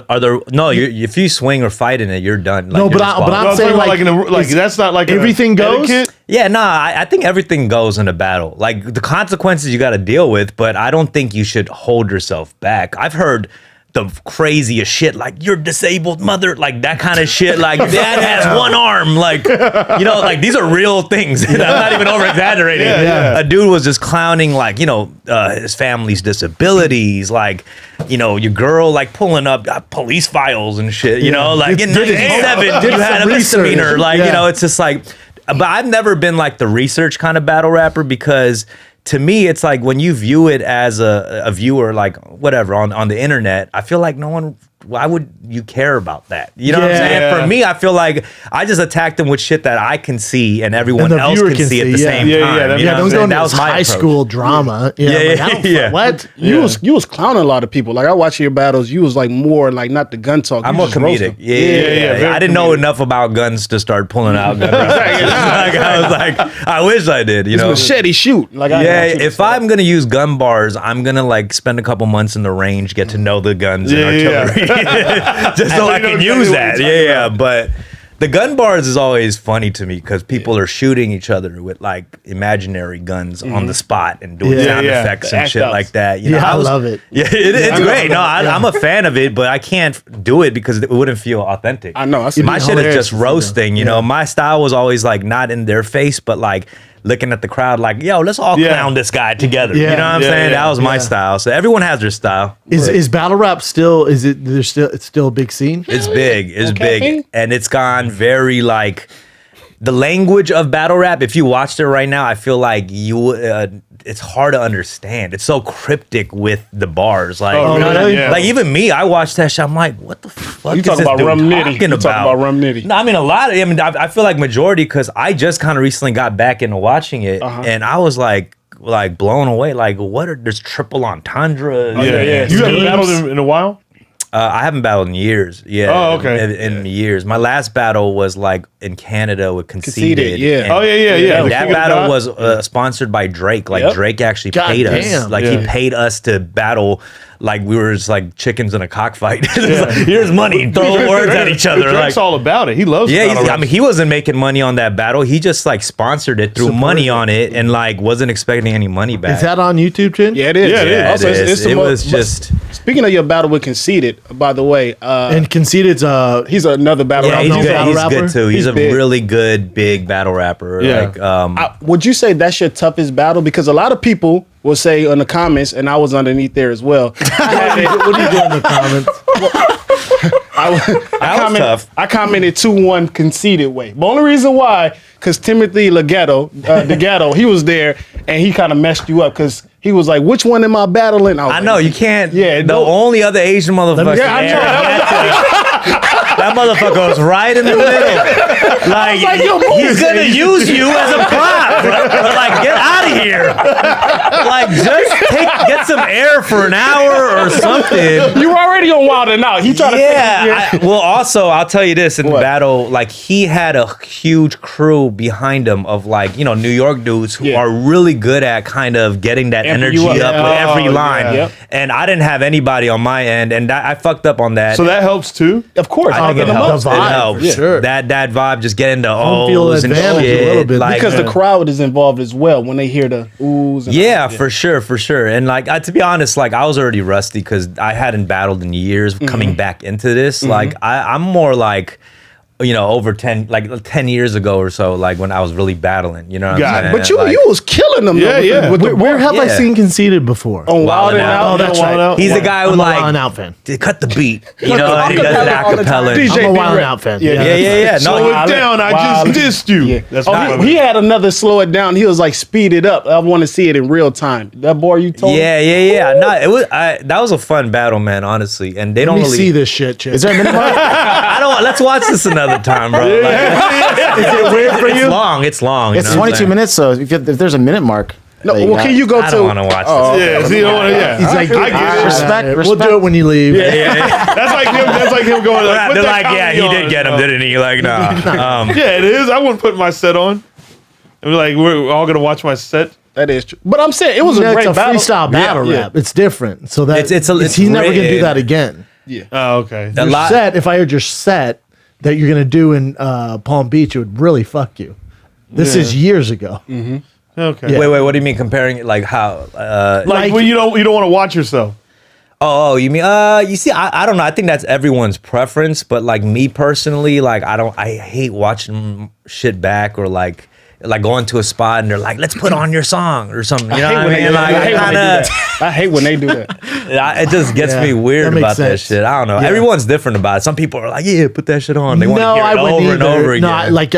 Are there no? If you swing or fight in it, you're done. Like, No, you're but I'm No, I'm saying talking about like, like, like that's not like everything goes? etiquette. yeah, I think everything goes in a battle. Like the consequences you got to deal with, but I don't think you should hold yourself back. I've heard the craziest shit, like you're disabled mother, like that kind of shit. Like dad has one arm, like like these are real things. I'm not even over exaggerating. Yeah. A dude was just clowning, like his family's disabilities, like your girl like pulling up police files and shit. Like in Did it- 97 did you had a some research. misdemeanor. Like Yeah. it's just like. But I've never been like the research kind of battle rapper because to me, it's like when you view it as a viewer, like whatever on the internet, I feel like no one. Why would you care about that? You know what I'm Yeah. saying? For me, I feel like I just attack them with shit that I can see and everyone the else viewer can see at the yeah. same Yeah, yeah, time. that- you yeah, know Don't what go I'm saying? into That was this my high approach. school drama. Yeah, like, yeah, I don't- yeah. What? You was clowning a lot of people. Like I watch your battles, you was like more like not the gun talk. I'm You more just roast comedic. them. Yeah. very I didn't know comedic. enough about guns to start pulling out guns. Like, I was like, I wish I did. You know, Machete shoot. Like I yeah, want you to if say I'm gonna use gun bars, I'm gonna like spend a couple months in the range, get to know the guns Yeah, and artillery, just so I You know can exactly use what that. you're Yeah, talking yeah. about. But The gun bars is always funny to me because people are shooting each other with like imaginary guns on the spot and doing sound effects and shit like that. You know, I love it. Yeah, it's great. No, I'm a fan of it, but I can't do it because it wouldn't feel authentic. I know. My shit is just roasting. You know, my style was always like not in their face, but like looking at the crowd, like, yo, let's all clown this guy together. Yeah. You know what I'm saying? That was my style. So everyone has their style. Is battle rap still? It's still a big scene? It's big. It's big, and it's gone very like the language of battle rap. If you watched it right now, I feel like it's hard to understand. It's so cryptic with the bars. Like, Oh, you know what I really? mean? Yeah. Like even me, I watched that shit. I'm like, what the fuck You is talking this about dude Rum Nitty. talking You talking about? about Rum Nitty. No, I mean a lot. I feel like majority because I just kind of recently got back into watching it, and I was like blown away. Like, there's triple entendres. yeah. You haven't battled in a while? I haven't battled in years. Yeah. Oh, okay. In years. My last battle was like in Canada with Conceited. yeah. and Oh, yeah. That The King of battle God? was sponsored by Drake. Like Yep. Drake actually God paid damn. us. Like Yeah. he paid us to battle. Like we were just like chickens in a cockfight. Like, here's money. Throw words at each other. Drake's Like, all about it. He loves yeah, battle rap. he wasn't making money on that battle. He just like sponsored it, threw money on it, and like wasn't expecting any money back. Is that on YouTube, Chin? Yeah, it is. Yeah, it is. Yeah, Also, it is. the It mo- was but just. Speaking of your battle with Conceited, by the way, And Conceited's he's another battle Yeah, rapper. he's known good. battle He's good rapper? too. He's He's a big. really good big battle rapper. Yeah. Like, Would you say that's your toughest battle? Because a lot of people will say in the comments, and I was underneath there as well. What are you doing in the comments? that was tough. I commented 2-1 Conceited way. The only reason why, because Timothy DeGhetto, he was there, and he kind of messed you up because he was like, "Which one am I battling?" I know you can't. Yeah, the no- only other Asian motherfucker. Yeah, I know. That motherfucker was right in the middle. Like, he's gonna use you as a prop. Like, get out of here. Like, just get some air for an hour or something. You were already on Wild and Out. He tried to. Yeah. Well, also, I'll tell you this: in the battle, like he had a huge crew behind him of like New York dudes who Yeah. are really good at kind of getting that Amping energy you up up. with Yeah. every Oh, line. yeah. Yep. And I didn't have anybody on my end, and I fucked up on that. So that helps too? Of course, I think it the helps. vibe, It helps. for sure. That vibe, just getting the field O's and advantage a shit. little bit. Like, because the crowd is involved as well when they hear the oohs. And yeah, for sure. And like, to be honest, like I was already rusty because I hadn't battled in years. Coming back into this, like I'm more like, over 10 years ago or so, like when I was really battling. You know what I'm saying? But you Like, you was killing them. Yeah, though, yeah. with the Where have I Yeah. seen Conceited before? on Wild and Out. Out. Oh, that's Wild right. Out. he's the guy who I'm a like Wild 'n Out fan. cut the beat, and he does it Acapella all the time. acapella. DJ I'm a Wild 'n Direct. Out fan. Yeah, Yeah. No, Slow it down. I Wild- just dissed you. Yeah. That's Oh, not he had another slow it down. He was like speed it up. I want to see it in real time. That boy you told me? Yeah. No, it was. That was a fun battle, man. Honestly, and they Let don't me really see this shit, Chin. Is there a minute mark? I don't. Let's watch this another time, bro. Is it weird for It's you? long. It's long. It's 22 minutes, so if there's a minute mark. No, there you well, go. can you go I to? don't want to watch Oh, this. Yeah, see, you don't wanna, yeah. He's like, I get it. respect. We'll do it when you leave. That's like him. That's like him going. Like, put They're that like, yeah, he comedy did on. get him, didn't he? Like, nah. Yeah, it is. I wouldn't put my set on. And be like, we're all gonna watch my set. That is true. But I'm saying it was a It's great a battle. freestyle battle Yeah, rap. It's different. So that It's he's never gonna do written. that again. Oh, okay. A Your lot. set, if I heard your set that you're gonna do in Palm Beach, it would really fuck you. This is years ago. Okay. Yeah. Wait. What do you mean comparing it? Like how? Like when you don't want to watch yourself. Oh, you mean? You see, I don't know. I think that's everyone's preference, but like me personally, like I hate watching shit back or like going to a spot and they're like, let's put on your song or something. You know what I mean? Like, I hate when they do that. it just gets Yeah, me that weird makes about that sense. shit. I don't know. Yeah. Everyone's different about it. Some people are like, yeah, put that shit on. They want to No, hear I it wouldn't over and either. over again. No, like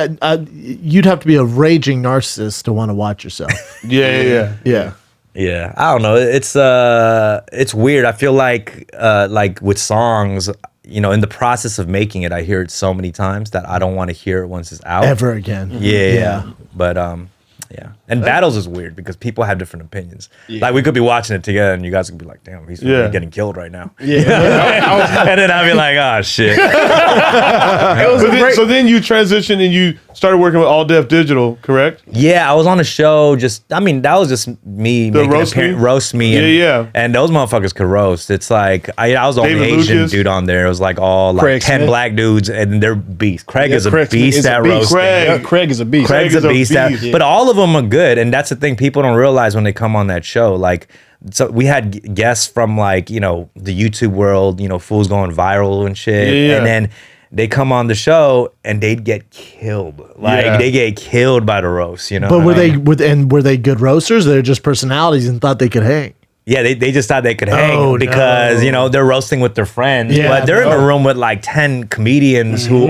you'd have to be a raging narcissist to want to watch yourself. Yeah. Yeah. Yeah, I don't know. It's weird. I feel like with songs, in the process of making it, I hear it so many times that I don't want to hear it once it's out. Ever again. Yeah. But Yeah, and battles is weird because people have different opinions. Like we could be watching it together, and you guys could be like, "Damn, he's really getting killed right now." Yeah, and then I'd be like, "Oh shit." So then you transitioned and you started working with All Def Digital, correct? Yeah, I was on a show. That was just me making roast me. And those motherfuckers could roast. It's like I was the only David Asian Lucas. dude on there. It was like all like Craig 10 Smith. black dudes, and they're beasts. Craig is a Craig beast is a at beast. roasting. Craig is a beast. Craig's a is a beast. beast. But all of them are good, and that's the thing people don't realize when they come on that show. Like, so we had guests from like the YouTube world, fools going viral and shit, and then they come on the show and they'd get killed. Like they get killed by the roast, But were they good roasters? They're just personalities and thought they could hang. Yeah, they just thought they could hang because they're roasting with their friends, but they're in a room with like 10 comedians who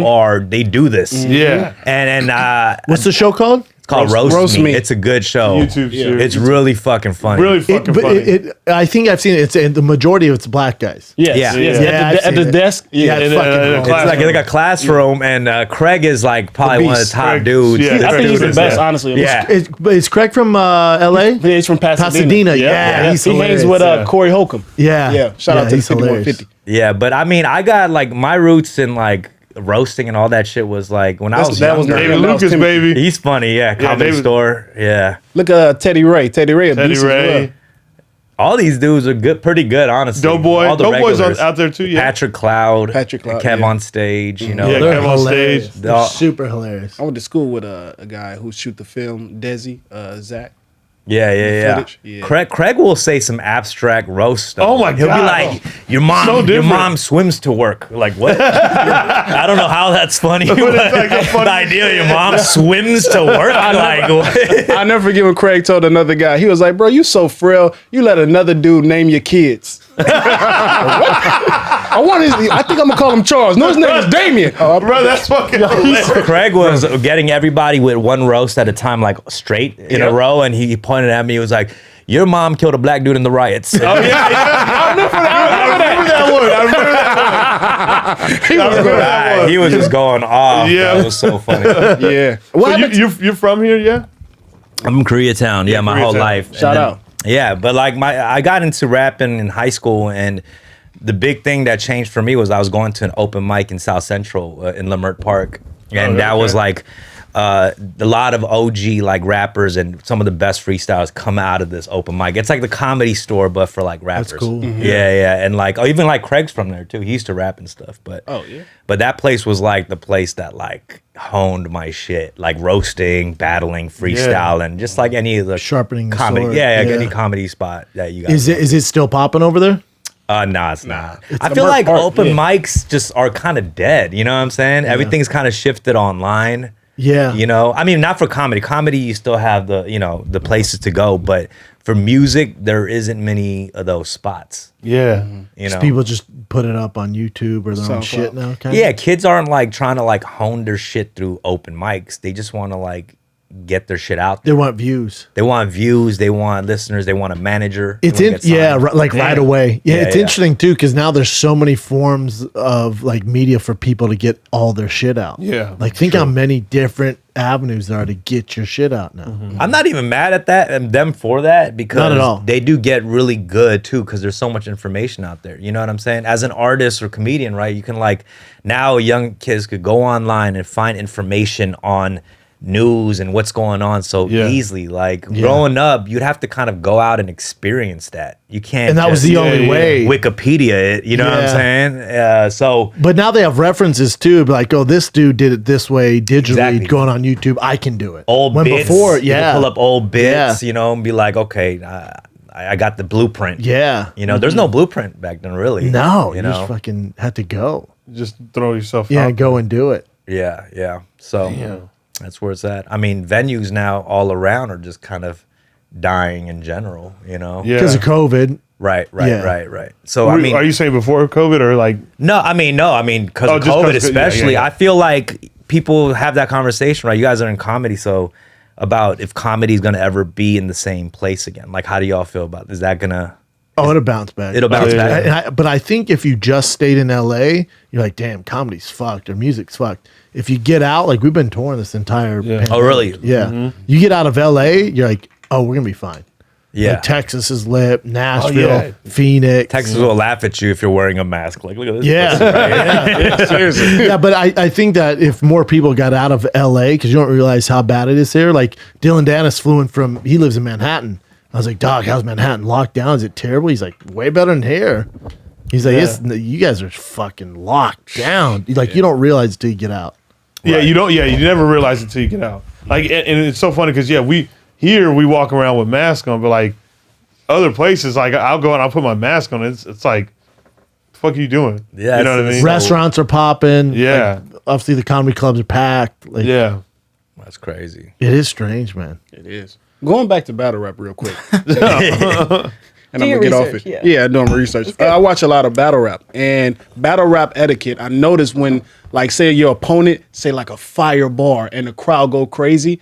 they do this. Yeah. And What's the show called? it's called Roast Me. It's a good show. YouTube series. It's really fucking funny. Really fucking funny. I think I've seen it. The majority of it's black guys. Yes. Yeah. I've At the seen it. desk. Yeah, it's fucking It's like a classroom, and Craig is like probably one of the beast. top Craig, dudes. yeah. I think he's the Yeah. best, honestly. Yeah. Is Craig from LA? He's from Pasadena. Pasadena, yeah, he's he hangs hilarious, with yeah. Corey Holcomb. Yeah. Yeah. Shout out to he's 5150. Yeah, but I mean, I got like my roots in like roasting and all that shit was like when I was that was younger. David that was Lucas, Timothy. baby. He's funny, Comedy David- Store, Look at Teddy Ray. Teddy Ray. Teddy beast as well. Ray. All these dudes are good, pretty good, honestly. Doughboy. All the Doughboy's regulars. out there too, yeah. Patrick Cloud, Patrick Cloud, Kev yeah. on stage, Yeah, They're Kev on hilarious. stage. They're super hilarious. I went to school with a guy who shoot the film, Desi, Zach. Yeah. footage, yeah. Craig will say some abstract roast stuff. Oh my He'll God. be like, your So different. mom swims to work. Like what? I don't know how that's funny. But it's like a funny the idea your mom swims to work. Like what? I never forget when Craig told another guy, he was like, bro, you so frail, you let another dude name your kids. I think I'm gonna call him Charles. No, his name is Damien. Oh, Bro, that's fucking hilarious. Craig was getting everybody with one roast at a time, like straight in a row, and he pointed at me. He was like, "Your mom killed a black dude in the riots." Oh, yeah. I remember that one. He was just going off. Yeah. Yeah, it was so funny. yeah. So you're from here, yeah? I'm from Koreatown. Yeah, my whole Koreatown. life. Shout out. Yeah, but like I got into rapping in high school, and the big thing that changed for me was I was going to an open mic in South Central in Lamert Park, and that was like a lot of OG like rappers and some of the best freestyles come out of this open mic. It's like the Comedy Store, but for like rappers. That's cool. Yeah, and like even like Craig's from there too. He used to rap and stuff, but but that place was like the place that like honed my shit, like roasting, battling, freestyling, just like any of the Sharpening the comedy. sword. Yeah, Yeah. any comedy spot that you guys. Is it still popping over there? Nah, it's not. I a feel Merc like Park, open yeah. mics just are kind of dead. You know what I'm saying? Everything's kind of shifted online. Yeah. You know, I mean, not for comedy. Comedy, you still have the places to go, but for music, there isn't many of those spots. Yeah. You know, People just put it up on YouTube or their own SoundCloud. shit now. Kind yeah, kids aren't like trying to like hone their shit through open mics. They just want to like get their shit out They there. want views. They want views. They want listeners. They want a manager. It's They wanna get signed. like right away. Yeah, Yeah, it's yeah. interesting too because now there's so many forms of like media for people to get all their shit out. Yeah, like think how many different avenues there are to get your shit out now. I'm not even mad at that and them for that because Not at all. they do get really good too because there's so much information out there. You know what I'm saying? As an artist or comedian, right? You can like now young kids could go online and find information on news and what's going on so easily. Like growing up, you'd have to kind of go out and experience that. You can't. And that was just the only way. Wikipedia it. You know what I'm saying? So But now they have references too, like, oh, this dude did it this way digitally, Exactly. going on YouTube. I can do it. old when bits. before, You can yeah, pull up old bits. Yeah. You know, and be like, okay, I got the blueprint. yeah. You know, there's no blueprint back then, really. No, you you know. just fucking had to go. Just throw yourself Yeah, out. go and do it. Yeah. So that's where it's at. I mean, venues now all around are just kind of dying in general. You know. Yeah. Because of COVID. Right. Yeah. So I mean, are you saying before COVID or like? no, I mean, because Oh, of just 'cause COVID, of- yeah, especially. yeah. I feel like people have that conversation, right? You guys are in comedy, so about if comedy is gonna ever be in the same place again. Like, how do y'all feel about? Is that gonna? Oh, it'll bounce back. It'll bounce back. But I think if you just stayed in LA, you're like, damn, comedy's fucked or music's fucked. If you get out, like we've been touring this entire pandemic. Oh, really? Yeah. You get out of LA, you're like, oh, we're gonna be fine. Yeah. Like Texas is lit, Nashville, yeah. Phoenix. Texas will laugh at you if you're wearing a mask. Like, look at this. Yeah. Seriously. Yeah, but I think that if more people got out of LA, because you don't realize how bad it is here. Like Dillon Danis flew in from, he lives in Manhattan. I was like, dog, how's Manhattan locked down? Is it terrible? He's like, way better than here. He's like, you guys are fucking locked down. He's like, you don't realize it till you get out. Yeah, you don't. Yeah, you never realize it until you get out. Like, and it's so funny because we walk around with masks on, but like other places, like I'll go and I'll put my mask on. It's like, the fuck are you doing? Yeah, you know what I mean. Restaurants are popping. Yeah. Like, obviously the comedy clubs are packed. Like, Yeah. That's crazy. it is strange, man. It is. Going back to battle rap real quick. And Do I'm your gonna get off research, it. yeah. Yeah, doing research. I watch a lot of battle rap, and battle rap etiquette. I notice when, like, say your opponent say like a fire bar, and the crowd go crazy.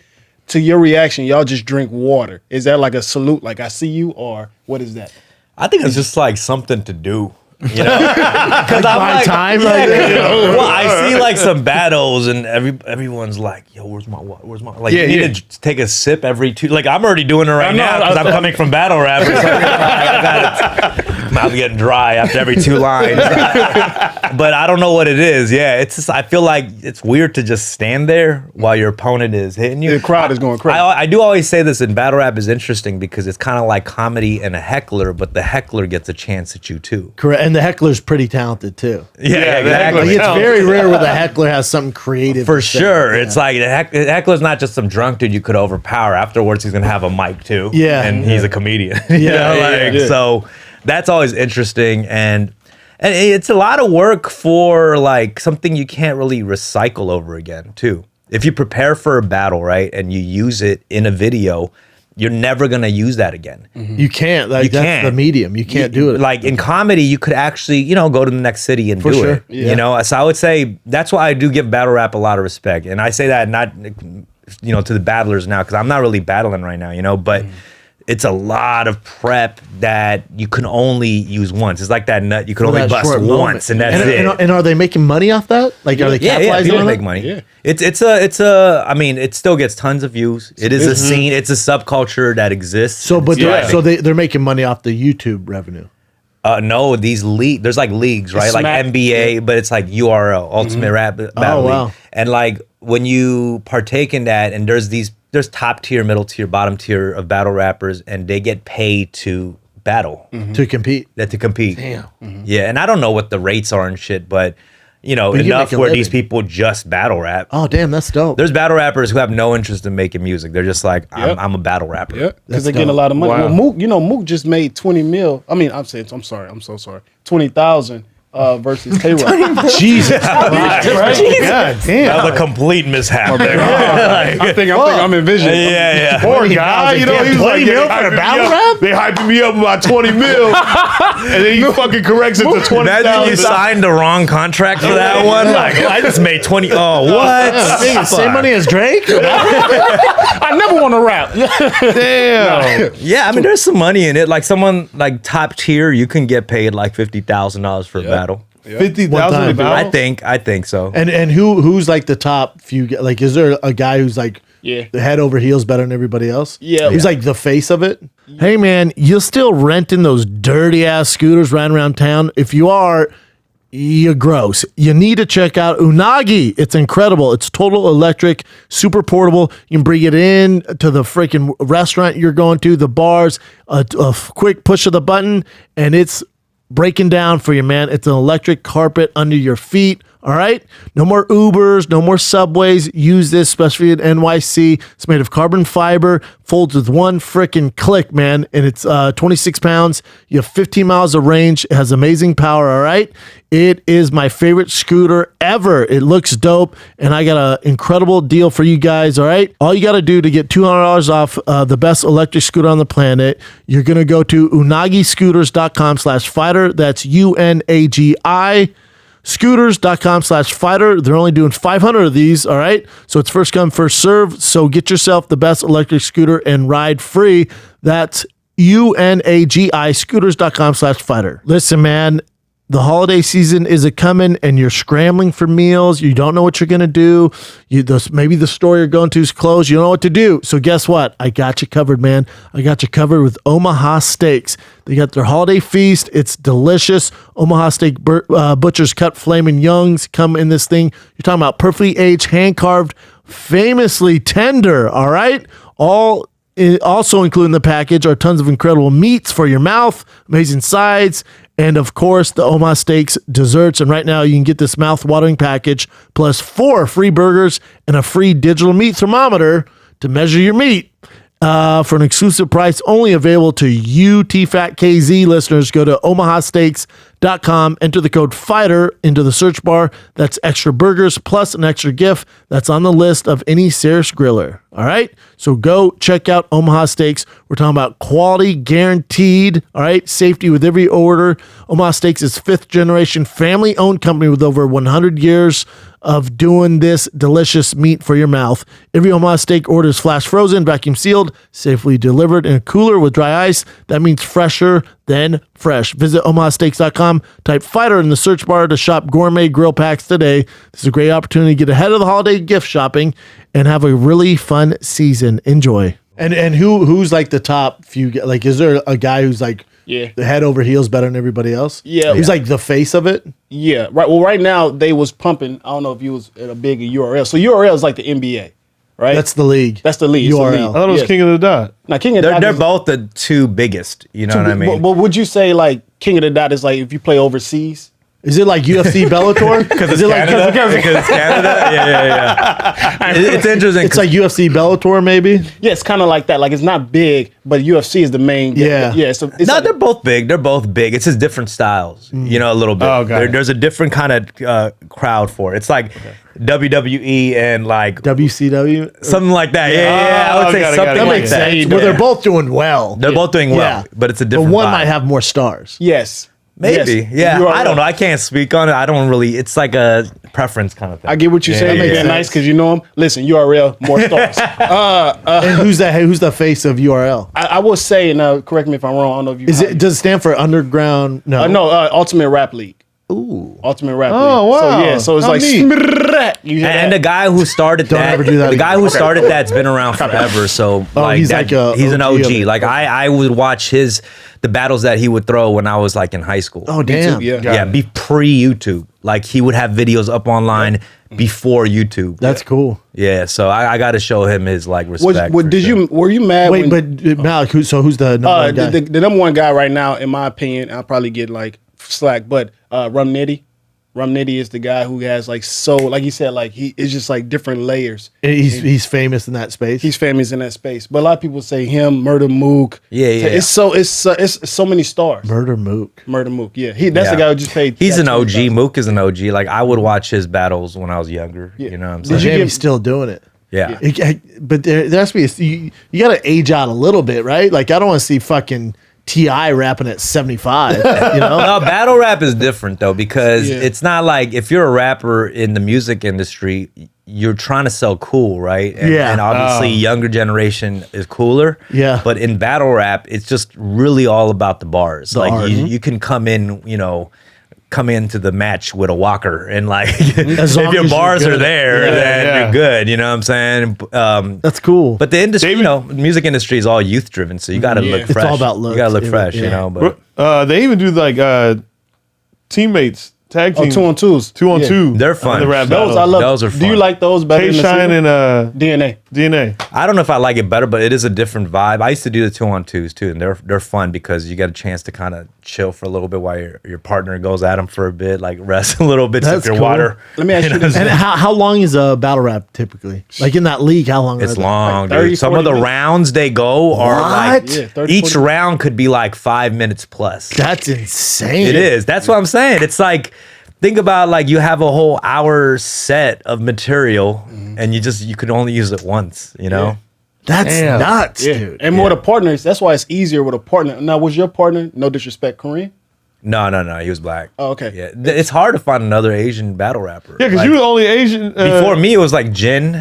To your reaction, y'all just drink water. Is that like a salute, like I see you, or what is that? I think it's just like something to do. You know, because my time, Yeah, like, well, I see like some battles, and everyone's like, "Yo, where's my water? Where's my?" Like, Yeah, you yeah. need to take a sip every two. Like, I'm already doing it right know, now because I'm coming from battle rap. Mouth getting dry after every two lines. But I don't know what it is. Yeah, it's just I feel like it's weird to just stand there while your opponent is hitting you. The crowd is going crazy. I do always say this in battle rap is interesting because it's kind of like comedy and a heckler, but the heckler gets a chance at you too. Correct. And the heckler's pretty talented too. Yeah, the exactly. Like, it's very rare where the heckler has something creative. For to say. sure. Yeah. It's like the heckler's not just some drunk dude you could overpower. Afterwards, he's going to have a mic too. Yeah. And he's a comedian. You know, like, so that's always interesting. And it's a lot of work for like something you can't really recycle over again too. If you prepare for a battle, right, and you use it in a video, you're never going to use that again. You can't. Like, You that's can't. the medium. You can't do it. Like in comedy, you could actually, go to the next city and do sure. it. Yeah. You know, so I would say that's why I do give battle rap a lot of respect. And I say that not, to the battlers now, because I'm not really battling right now, but it's a lot of prep that you can only use once. It's like that nut you can only that bust short once, moment. and that's it. And are they making money off that? Like, are they Yeah, capitalizing people on make it? money. Yeah. I mean, it still gets tons of views. It is a scene. It's a subculture that exists. So, but Yeah. they're making money off the YouTube revenue. No, these there's like leagues, right? Like Smack- NBA, but it's like URL, Ultimate Rap Battle wow. League. And like when you partake in that, and there's top tier, middle tier, bottom tier of battle rappers, and they get paid to battle, To compete. to compete. Damn. Yeah, and I don't know what the rates are and shit, but you enough make a where these living. people just battle rap. Oh, damn, that's dope. There's battle rappers who have no interest in making music. They're just like, Yep. I'm a battle rapper. Yeah, because That's they're getting a dope. lot of money. Wow. Well, Mook just made 20 mil. I mean, I'm so sorry. 20,000 versus K-Rock. Jesus. God That damn. was a complete mishap there. I think I'm envisioning. Yeah. Poor guy, he was 20 like, mil they for hyping the me battle up. rap? They hyping me up about 20 mil, and then he fucking corrects it to 20,000. Imagine you signed the wrong contract for that one. Like, I just made 20. Oh, what? Same money as Drake? I never want to rap. Damn. Yeah, I mean, there's some money in it. Like someone like top tier, you can get paid like $50,000 for a battle. 50,000 One a time. battle? I think so. And who's like the top few? Like, is there a guy who's like Yeah. the head over heels better than everybody else? Yeah. Who's like the face of it? Hey man, you're still renting those dirty ass scooters riding around town? If you are, you're gross. You need to check out Unagi. It's incredible. It's total electric, super portable. You can bring it in to the freaking restaurant you're going to, the bars, a quick push of the button, and it's breaking down for you, man. It's an electric carpet under your feet. All right. No more Ubers, no more subways. Use this, especially in NYC. It's made of carbon fiber, folds with one freaking click, man. And it's 26 pounds. You have 15 miles of range. It has amazing power. All right. It is my favorite scooter ever. It looks dope. And I got an incredible deal for you guys. All right. All you got to do to get $200 off the best electric scooter on the planet, you're going to go to unagiscooters.com/fighter. That's UNAGI. Scooters.com/fighter. They're only doing 500 of these. All right. So it's first come, first serve. So get yourself the best electric scooter and ride free. That's UNAGI scooters.com/fighter. Listen, man, the holiday season is a-coming and you're scrambling for meals. You don't know what you're going to do. Maybe the store you're going to is closed. You don't know what to do. So guess what? I got you covered, man. I got you covered with Omaha Steaks. They got their holiday feast. It's delicious. Omaha Steak Butcher's Cut Flamin' Youngs come in this thing. You're talking about perfectly aged, hand-carved, famously tender, all right? Also included in the package are tons of incredible meats for your mouth, amazing sides, and of course, the Omaha Steaks desserts. And right now, you can get this mouth-watering package plus 4 free burgers and a free digital meat thermometer to measure your meat. For an exclusive price only available to you TFATKZ listeners, go to omahasteaks.com, enter the code FIGHTER into the search bar. That's extra burgers plus an extra gift that's on the list of any Sarah's Griller. All right? So go check out Omaha Steaks. We're talking about quality guaranteed, all right? Safety with every order. Omaha Steaks is 5th generation family-owned company with over 100 years of doing this delicious meat for your mouth. Every Omaha Steak order is flash frozen, vacuum sealed, safely delivered in a cooler with dry ice. That means fresher than fresh. Visit omahasteaks.com, type fighter in the search bar to shop gourmet grill packs today. This is a great opportunity to get ahead of the holiday gift shopping and have a really fun season. Enjoy. And who's like the top few? Like, is there a guy who's like the head over heels better than everybody else? Yeah. Who's like the face of it? Yeah, right. Well, right now they was pumping. I don't know if you was at a big URL. So URL is like the NBA, right? That's the league. That's the league. It's the URL. league. I thought it was Yes. King of the Dot. Now, King of the Dot. They're is- both the 2 biggest. You know what I mean? But would you say like King of the Dot is like if you play overseas? Is it like UFC Bellator? Because Is it's it like Canada. Because it's Canada. Yeah. It's interesting. it's like UFC Bellator maybe? Yeah, it's kind of like that. Like it's not big, but UFC is the main. Yeah. yeah. So it's No, like, they're both big. They're both big. It's just different styles, you know, a little bit. Oh, got it. There's a different kind of crowd for it. It's like WWE and like WCW? something like that. Yeah. I would Oh, say got it, something got it, That got like makes that. sense. Well, they're both doing well. They're both doing well, Yeah. but it's a But different one vibe. might have more stars. yes. Maybe. Yes. Yeah. URL. I don't know. I can't speak on it. I don't really. It's like a preference kind of thing. I get what you Yeah, say. yeah, You're yeah. being nice because you know him. Listen, URL, more stars. And who's the face of URL? I will say, and correct me if I'm wrong. I don't know if you. Does it stand for Underground? No. No, Ultimate Rap League. Ooh. Ultimate Rap Oh, League. wow. So yeah, so it's How like neat. you hear And the that? guy who started Don't that, ever do that the guy again. who started that's been around forever. So like he's that, like a he's an OG of OG. it. Like I would watch the battles that he would throw when I was like in high school. Oh, damn. yeah. yeah, be pre-YouTube. Like he would have videos up online before YouTube. That's cool. Yeah, so I got to show him his like respect. for did sure. were you mad? Wait, when, but Malik, who's the number one guy? the number one guy right now, in my opinion, I'll probably get like slack, but Rum Nitty. Rum Nitty is the guy who has like like you said, like he is just like different layers. He's famous in that space. He's famous in that space, but a lot of people say him, Murder Mook. Yeah. It's so many stars. Murder Mook. Murder Mook. Yeah, that's the Yeah. guy who just paid. He's an OG. 20,000. Mook is an OG. Like I would watch his battles when I was younger. You know what I'm saying? Did you Damn, give- he's still doing it. Yeah. But there has to be you got to age out a little bit, right? Like I don't want to see fucking T.I. rapping at 75. You know? No, battle rap is different though because Yeah. it's not like if you're a rapper in the music industry, you're trying to sell cool, right? And, Yeah. And obviously, younger generation is cooler. Yeah. But in battle rap, it's just really all about the bars. The like art. you can come in, come into the match with a walker and like As long if your as you're bars good. are there, Yeah, then yeah. you're good. You know what I'm saying? That's cool. But the industry, music industry is all youth driven, so you got to look It's fresh. all about looks. You got to look Yeah. fresh, Yeah. But They even do like teammates, tag Oh, team. 2-on-2s. 2-on-2. Yeah. They're fun. The rap Those battles. I love. Those are Do you fun. like those better than the K-Shine single? and DNA? DNA. I don't know if I like it better, but it is a different vibe. I used to do the 2-on-2s too, and they're fun because you get a chance to kind of chill for a little bit while your partner goes at them for a bit, like rest a little bit, That's sip your cool. water. Let me ask you this. And how long is a battle rap typically? Like in that league, how long? It's are they? long, Like 30, dude. Some of 40 the minutes. rounds they go are like What? Yeah, 30, each 40. round could be like 5 minutes plus. That's insane. It is. That's what I'm saying. It's like think about like you have a whole hour set of material and you could only use it once, you know? That's Damn. nuts, Yeah. dude. And with a partner, that's why it's easier with a partner. Now, was your partner, no disrespect, Kareem? No, he was black. Oh, okay. Yeah, it's hard to find another Asian battle rapper. Yeah, because Like, you were the only Asian. before me, it was like Jin.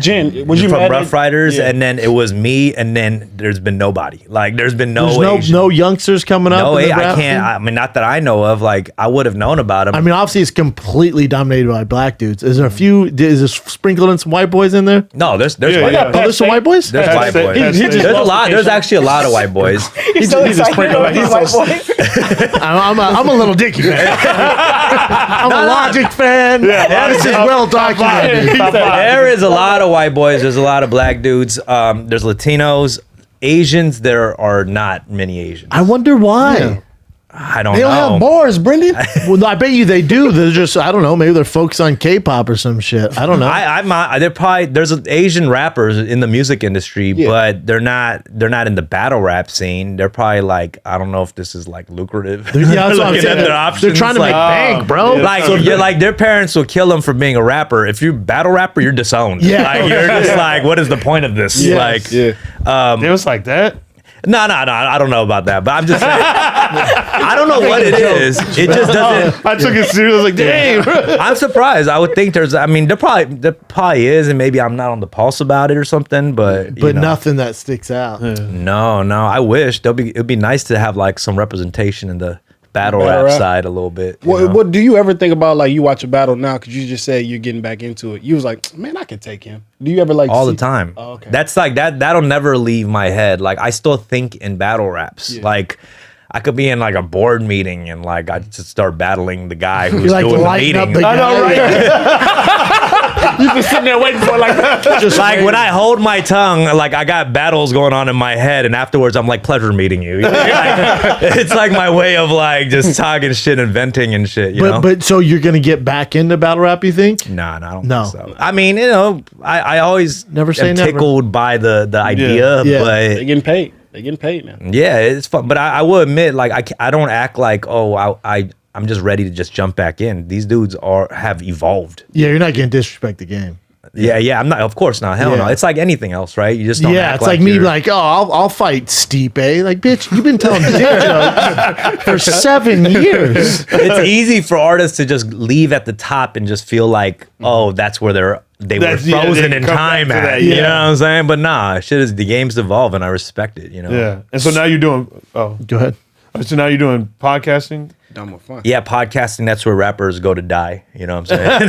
Was you from mad at- Rough Riders, Yeah. and then it was me, and then there's been nobody. Like, there's been no There's Asian. no youngsters coming up. No, in the I rap can't. scene? I mean, not that I know of. Like, I would have known about him. I mean, obviously, it's completely dominated by black dudes. Is there a few? Is there sprinkled in some white boys in there? no, there's Yeah, white yeah. Oh, there's some white boys. There's That's white it. boys. He just There's a lost lot. the There's patient. actually a lot of white boys. He's so he's a excited sprinkle, about like, these he's white so- boys. I'm a little dicky man. I'm a Logic fan. Yeah, This is well documented. There is a lot of white boys. There's a lot of black dudes. There's Latinos, Asians. There are not many Asians. I wonder why. I don't They don't know. have bars, Brendan. Well, I bet you they do. They're just, I don't know. Maybe they're focused on K-pop or some shit. I don't know. They're probably there's Asian rappers in the music industry, but they're not in the battle rap scene. They're probably like, I don't know if this is like lucrative. Yeah, that's what I'm Looking saying. at their They're options, trying to make like, bank, bro. yeah. like their parents will kill them for being a rapper. If you battle rapper, you're disowned. Yeah. Like you're just like, what is the point of this? Yes. Like, It was like that. no, I don't know about that, but I'm just saying, I don't know what it is. It just doesn't. I took it serious. I was like, damn. I'm surprised. I would think there probably is, and maybe I'm not on the pulse about it or something, but you But know. nothing that sticks out. No, I wish it'd be nice to have like some representation in the battle Battle rap rap. side a little bit. you What, know? what do you ever think about, like, you watch a battle now because you just said you're getting back into it? You was like, man, I can take him. Do you ever like All see- the time. Oh, okay. That's like that'll never leave my head. Like I still think in battle raps. Like I could be in like a board meeting and like I just start battling the guy who's You like doing the lighten up meeting. the I know, guy. right? You've been sitting there waiting for like Just Like when I hold my tongue, like I got battles going on in my head, and afterwards I'm like, pleasure meeting you. Like, it's like my way of like just talking shit and venting and shit. You know? But so you're gonna get back into battle rap? You think? Nah, I don't No. think so. I mean, you know, I always Never say am never. tickled by the idea, Yeah. but they getting paid. They getting paid now. yeah, it's fun. But I will admit, like I don't act like I'm just ready to just jump back in. These dudes have evolved. Yeah, you're not gonna disrespect the game. Yeah, I'm not. Of course not. Hell no. Yeah. It's like anything else, right? You just don't. Yeah, act it's like me, you're- like, oh, I'll fight Stipe. Like, bitch, you've been telling dick jokes for 7 years. It's easy for artists to just leave at the top and just feel like, oh, that's where they were That's- yeah, frozen they in come time back to at. that, You yeah. know what I'm saying? But nah, shit is the game's evolving. I respect it. You know. Yeah. And so now you're doing. Oh, Go ahead. so now you're doing podcasting. Dumb with fun. Yeah, podcasting. That's where rappers go to die. You know what I'm saying?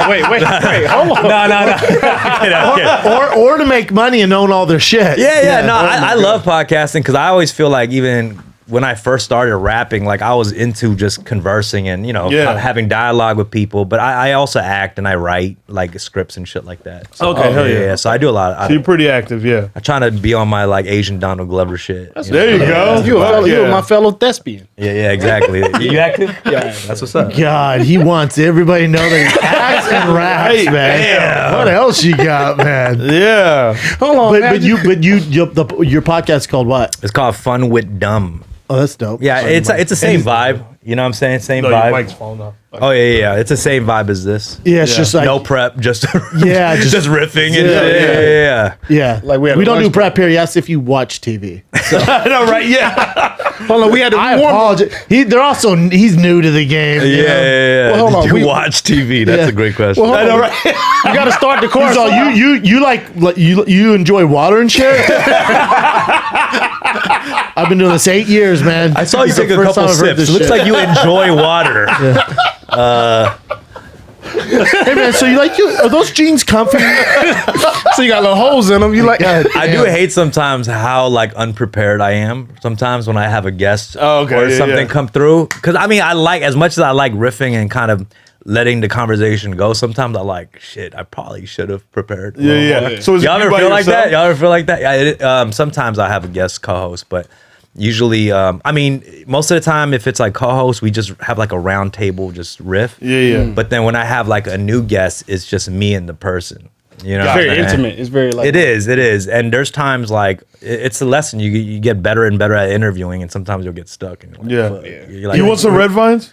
Wait, hold on. no. Or to make money and own all their shit. Yeah. No, I love podcasting because I always feel like even when I first started rapping, like I was into just conversing and, you know, Yeah. having dialogue with people. But I also act and I write like scripts and shit like that. So, Okay, hell yeah. So I do a lot. So you're pretty active, yeah. I try to be on my like Asian Donald Glover shit. You know? There you go. You Yeah. my fellow thespian. Yeah, exactly. You active? Yeah. That's what's up. God, he wants everybody to know that he acts and raps, Hey, man. damn. What else you got, man? Yeah. Hold on, But your podcast is called what? It's called Fun with Dumb. Oh, that's dope. Yeah, it's the same vibe. You know what I'm saying? Same No, your vibe. mic's falling off. Oh yeah. It's the same vibe as this. Yeah, it's just like No prep, just Yeah, just just- riffing and Yeah, shit. Yeah. yeah. Like we had we a don't do lunch prep here. He asked if you watch TV. I know, right? Yeah. Hold on, we had to I warm up. apologize. He's new to the game. you know? Yeah. Well, hold on, Do we- you watch TV? That's Yeah. a great question. Well, I hold know, on. right? You got to start the chorus. So you enjoy water and shit? I've been doing this 8 years, man. I saw you It's the take a first couple time I've heard sips. this Looks shit. like you enjoy water. Hey man, so are those jeans comfy? So you got little holes in them. You like? I do hate sometimes how like unprepared I am. Sometimes when I have a guest Oh, okay, or yeah, something yeah. come through, because I mean I like as much as I like riffing and kind of letting the conversation go. Sometimes I like shit. I probably should have prepared. a little more. Yeah. So is it Y'all you ever by feel like yourself? that? Y'all ever feel like that? Yeah. Sometimes I have a guest co-host, but usually, I mean, most of the time, if it's like co-host, we just have like a round table, just riff. Yeah. But then when I have like a new guest, it's just me and the person. You know, It's what I'm very saying? intimate. It's very like. It is, and there's times like it's a lesson. You get better and better at interviewing, and sometimes you'll get stuck. And you're like, Yeah. fuck. You're like, You want some red vines?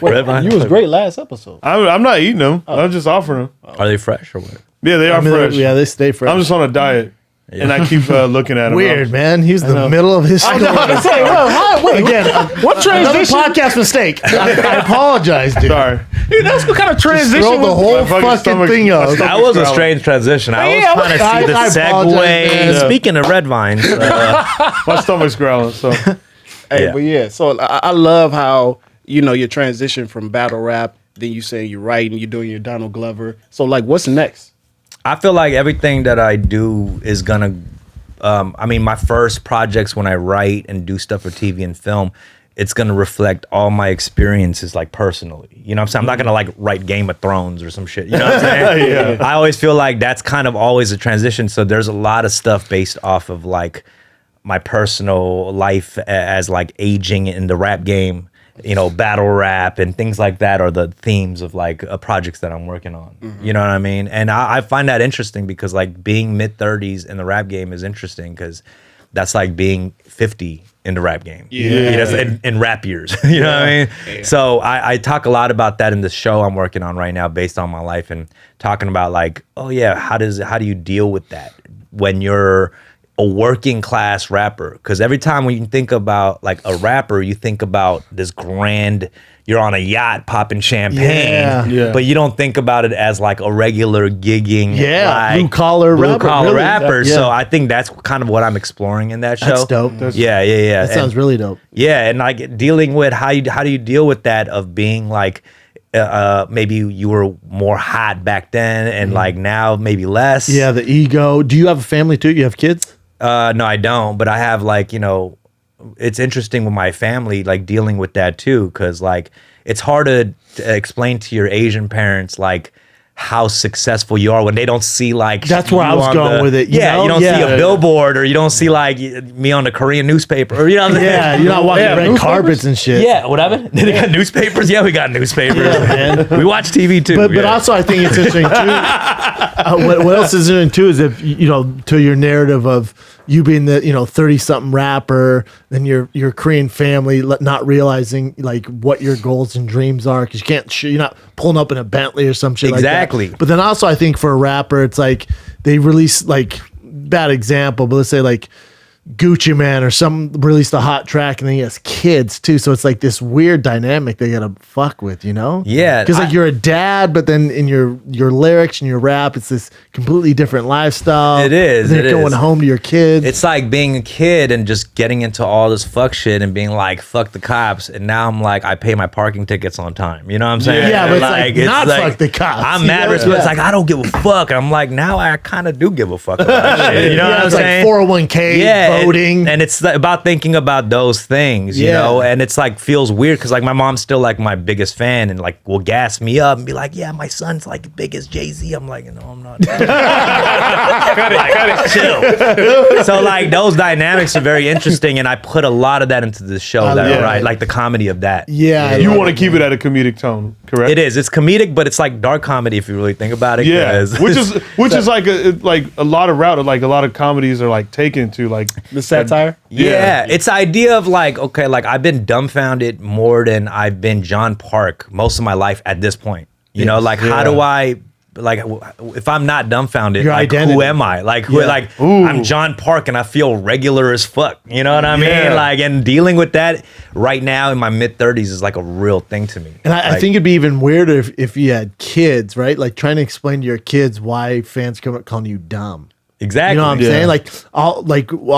red vine? You was great last episode. I'm not eating them. I'm just offering them. Are they fresh or what? Yeah, they are I mean, fresh. Yeah, they stay fresh. I'm just on a diet. and I keep looking at him. Weird, man. He's the middle of his story. Wait, Again, what another transition? podcast mistake. I apologize, dude. Sorry. Dude, that's what kind of transition Throw the was. whole My fucking fucking stomach- thing my up. stomach- That was a growling. strange transition. I was Yeah, trying to see I the apologize, man. segue. Speaking of red vines, My stomach's growling. So Hey, Yeah. but yeah, so I love how your transition from battle rap. Then you say you're writing, you're doing your Donald Glover. So like, what's next? I feel like everything that I do is gonna. I mean, my first projects when I write and do stuff for TV and film, it's gonna reflect all my experiences, like personally. You know what I'm saying? I'm not gonna like write Game of Thrones or some shit. You know what I'm saying? Yeah. I always feel like that's kind of always a transition. So there's a lot of stuff based off of like my personal life as like aging in the rap game. Battle rap and things like that are the themes of like projects that I'm working on. You know what I mean? And I find that interesting because like being mid-30s in the rap game is interesting because that's like being 50 in the rap game. Yeah. In rap years. You know what I mean? Yeah. So I talk a lot about that in the show I'm working on right now based on my life and talking about like, oh yeah, how do you deal with that when you're a working class rapper? Because every time when you think about like a rapper, you think about this grand, you're on a yacht popping champagne, Yeah. but you don't think about it as like a regular gigging, like, blue collar rapper. really. So I think that's kind of what I'm exploring in that show. That's dope. Yeah. That sounds really dope. Yeah, and like dealing with how do you deal with that of being like maybe you were more hot back then and like now maybe less. Yeah, the ego. Do you have a family too? You have kids? No, I don't. But I have like, it's interesting with my family, like dealing with that too. Cause like, it's hard to explain to your Asian parents, like how successful you are when they don't see like. That's where you I was on going with it, you know? You don't see Yeah. a billboard or you don't see like me on the Korean newspaper or, what I'm saying? Yeah, you're not walking red newspapers? carpets and shit. Yeah, what happened? They got newspapers? Yeah, we got newspapers. man. We watch TV too. But yeah. also I think it's interesting too. What else is interesting too is if to your narrative of you being the 30-something rapper, then your Korean family not realizing like what your goals and dreams are because you're not pulling up in a Bentley or some shit Exactly. like that. But then also I think for a rapper it's like they release like bad example, but let's say like Gucci Man or some released a hot track and then he has kids too. So it's like this weird dynamic they gotta fuck with, Yeah, Because like you're a dad, but then in your lyrics and your rap, it's this completely different lifestyle. It is, Then it you're going is. home to your kids. It's like being a kid and just getting into all this fuck shit and being like, fuck the cops. And now I'm like, I pay my parking tickets on time. You know what I'm saying? Yeah, but And it's like, not fuck the cops. I'm mad. Yeah. It's like, I don't give a fuck. And I'm like, now I kind of do give a fuck about shit. You know what I'm it's saying? like 401k, and- voting. and it's about thinking about those things, you Yeah. know, and it's like feels weird because like my mom's still like my biggest fan and like will gas me up and be like, yeah, my son's like big as Jay-Z. I'm like, no, I'm not. Chill. So like those dynamics are very interesting and I put a lot of that into the show that love right, it. like the comedy of that. yeah, you want to keep it at a comedic tone, correct? It is. It's comedic, but it's like dark comedy if you really think about it. Yeah, 'cause- which is like a lot of route, like a lot of comedies are like taken to like The satire? Yeah, it's the idea of like, okay, like I've been dumbfounded more than I've been John Park most of my life at this point. You know, like how do I like if I'm not dumbfounded, Your like identity. who am I? Like who Yeah. like Ooh. I'm John Park and I feel regular as fuck. You know what I mean? Yeah. Like and dealing with that right now in my mid-30s is like a real thing to me. And I Like, think it'd be even weirder if you had kids, right? Like trying to explain to your kids why fans come up calling you dumb. exactly. You know what I'm Yeah. saying? Like I'll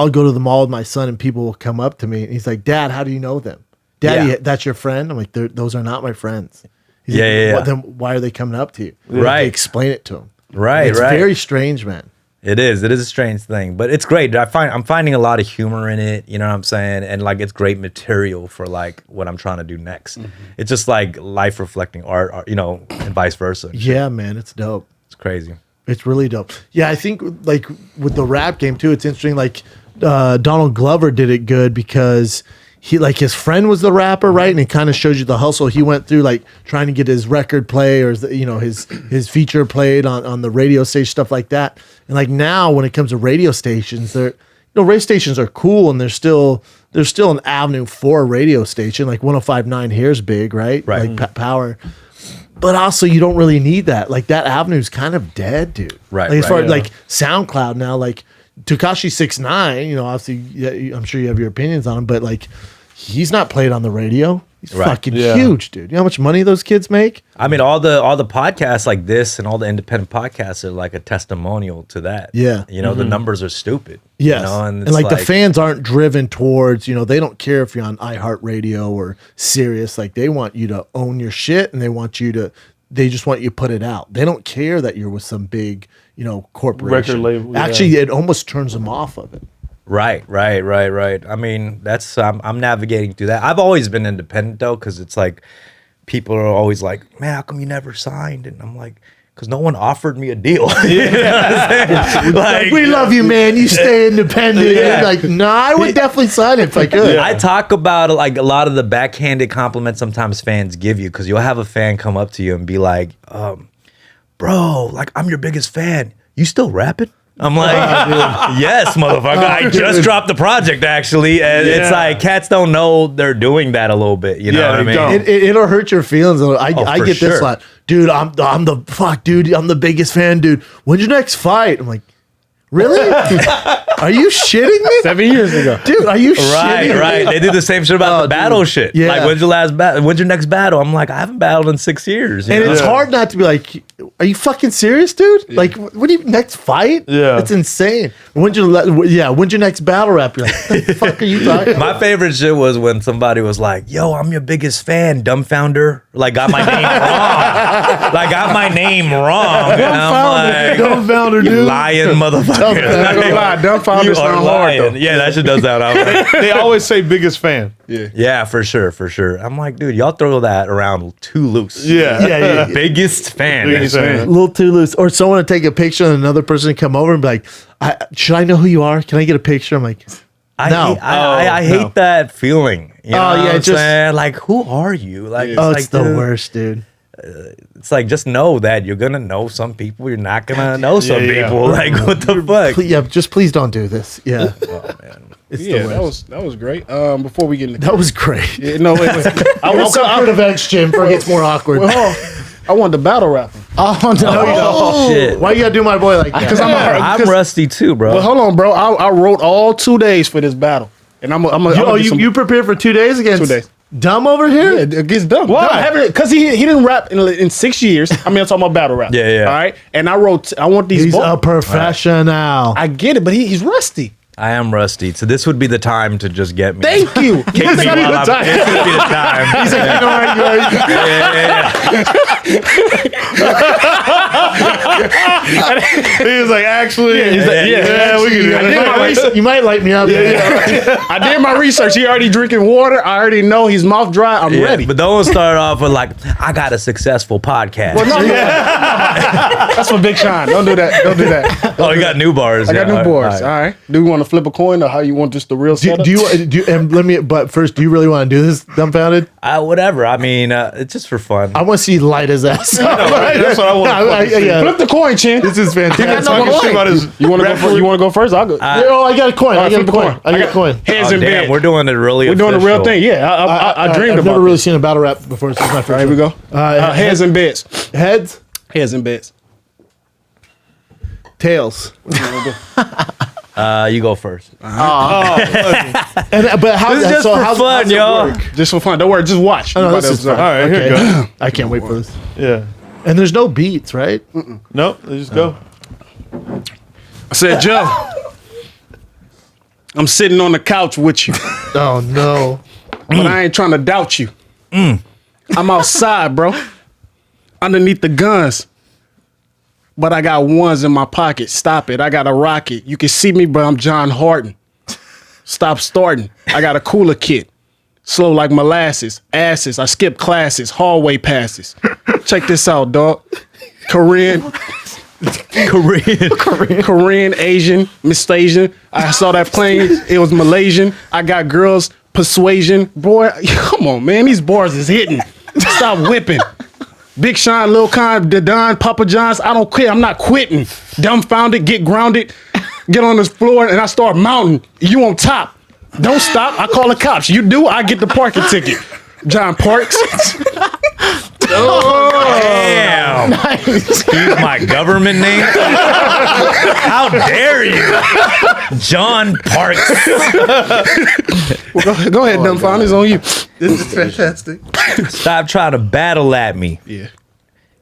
go to the mall with my son and people will come up to me and he's like, "Dad, how do you know them? Daddy, Yeah. that's your friend?" I'm like, "Those are not my friends." He's Yeah, like, yeah, "Well, yeah. then why are they coming up to you? Right. Like, explain it to them. Right, It's right. very strange, man. It is. It is a strange thing, but it's great. I'm finding a lot of humor in it. You know what I'm saying? And like, it's great material for like what I'm trying to do next. It's just like life reflecting art, you know, and vice versa. Yeah, man, it's dope. It's crazy. It's really dope. Yeah, I think like with the rap game too, it's interesting. Like Donald Glover did it good because he like his friend was the rapper, right? And it kind of shows you the hustle he went through, like trying to get his record play or his feature played on the radio station, stuff like that. And like now, when it comes to radio stations, radio stations are cool, and there's still an avenue for a radio station. Like 105.9 here is big, right? Right. Like power. But also, you don't really need that. Like that avenue's kind of dead, dude. Right, Like, as right, far yeah. as like SoundCloud now, like Tekashi 6ix9ine, you know, obviously, yeah, I'm sure you have your opinions on him, but like, he's not played on the radio. He's fucking huge, dude. You know how much money those kids make? I mean, all the podcasts like this and all the independent podcasts are like a testimonial to that. Yeah. You know, the numbers are stupid. Yes. You know, and it's like the fans aren't driven towards, you know, they don't care if you're on iHeartRadio or Sirius. Like they want you to own your shit and they just want you to put it out. They don't care that you're with some big, you know, corporation. Record label, yeah. Actually, it almost turns them off of it. Right. I mean, that's I'm navigating through that. I've always been independent though, because it's like people are always like, "Man, how come you never signed?" And I'm like, "Because no one offered me a deal." You know what I'm saying? Like, we love you, man. You stay independent. Yeah. Like, nah, I would definitely sign it if I could. I talk about like a lot of the backhanded compliments sometimes fans give you, because you'll have a fan come up to you and be like, "Bro, like I'm your biggest fan. You still rapping?" I'm like, yes, motherfucker. I just dropped the project actually, and it's like cats don't know they're doing that a little bit. You know what I mean? It'll hurt your feelings. I for get this sure. a lot, dude. I'm the biggest fan, dude. When's your next fight? I'm like, really? Are you shitting me? 7 years ago. Dude, are you shitting me? Right. They do the same shit about the battle shit. Yeah. Like, when's your next battle? I'm like, I haven't battled in 6 years. you And know? it's hard not to be like, are you fucking serious, dude? Like, what do you next fight? Yeah. It's insane. When's your next battle rap? You're like, what the fuck are you talking about? My favorite shit was when somebody was like, "Yo, I'm your biggest fan, Dumbfounder." Like, got my name wrong. Like, got my name wrong. And I'm like, Dumbfounder, you dude. lying motherfucker. I ain't gonna lie, Dumbfoundead You are sound hard though. lying. Yeah, that shit does sound hard. They always say biggest fan. Yeah, for sure. I'm like, dude, y'all throw that around too loose. Yeah. Yeah. Biggest fan. Biggest fan. A little too loose. Or someone to take a picture and another person come over and be like, should I know who you are? Can I get a picture? I'm like, no. I hate that feeling. You know what I'm just- saying? Like, who are you? Like, oh, it's the dude, worst, dude. It's like, just know that you're gonna know some people. You're not gonna know some Yeah. people. Like, what the fuck? Just please don't do this. Yeah. It's the Yeah, worst. that was great. Before we get into That was great. yeah, no, wait. I What's up for events, Jim? Before it gets more awkward. I want the battle rapper. Oh no! Oh, shit. Why you gotta do my boy like that? Because I'm rusty too, bro. But hold on, bro. I wrote all 2 days for this battle, and you prepared for 2 days against 2 days. Dumb over here? Yeah, it gets dumb. Why? Because he didn't rap in 6 years. I mean, I'm talking about battle rap. Yeah. All right, and I want these. He's a professional. I get it, but he's rusty. I am rusty, so this would be the time to just get me. Thank you. Kick me while I'm. This would be the time. He's like, He was like, actually, yeah, we can do that. You might light me up. I did my research. He already drinking water. I already know he's mouth dry. I'm ready. But don't start off with like, I got a successful podcast. Well, no, that's for Big Sean. Don't do that. Don't do that. Oh, you got new bars. I got new boards. All right. Do we want to flip a coin or how you want just the real setup? But first, do you really want to do this, Dumbfoundead? Whatever. I mean, it's just for fun. I want to see light his ass. That's what I want. Flip the coin, Chin. This is fantastic. Talking shit about his You want to go first? You want to go first? I'll go. I got a coin. I got a flip the coin. coin. I got a coin. Heads Oh, in damn, bed. we're doing it really. We're doing the real official. thing. Yeah, I dreamed I've about never it. really seen a battle rap before. This is my first. All right, here we go. Heads. Heads and beds. Heads, Heads and beds. tails. You go first. But how? This is just for how's fun, it y'all. work? Just for fun. Don't worry. Just watch. No, this is fun. All right, here you go. I can't wait for this. Yeah. And there's no beats, right? No, let's just go. I said, Joe, I'm sitting on the couch with you, Oh no. but I ain't trying to doubt you. I'm outside, bro, underneath the guns. But I got ones in my pocket. Stop it. I got a rocket. You can see me, but I'm John Harden. Stop starting. I got a cooler kit. Slow like molasses. Asses. I skip classes. Hallway passes. Check this out, dog. Korean, Asian, Miss Asian. I saw that plane. It was Malaysian. I got girls, persuasion. Boy, come on, man. These bars is hitting. Stop whipping. Big Sean, Lil Con, Don, Papa John's. I don't quit. I'm not quitting. Dumbfounded, get grounded, get on this floor, and I start mounting. You on top. Don't stop. I call the cops. You do, I get the parking ticket. John Parks. Damn. Use my government name. How dare you, John Parks? Well, go ahead, Dumbfoundead. It's on you. This is fantastic. Stop trying to battle at me. Yeah.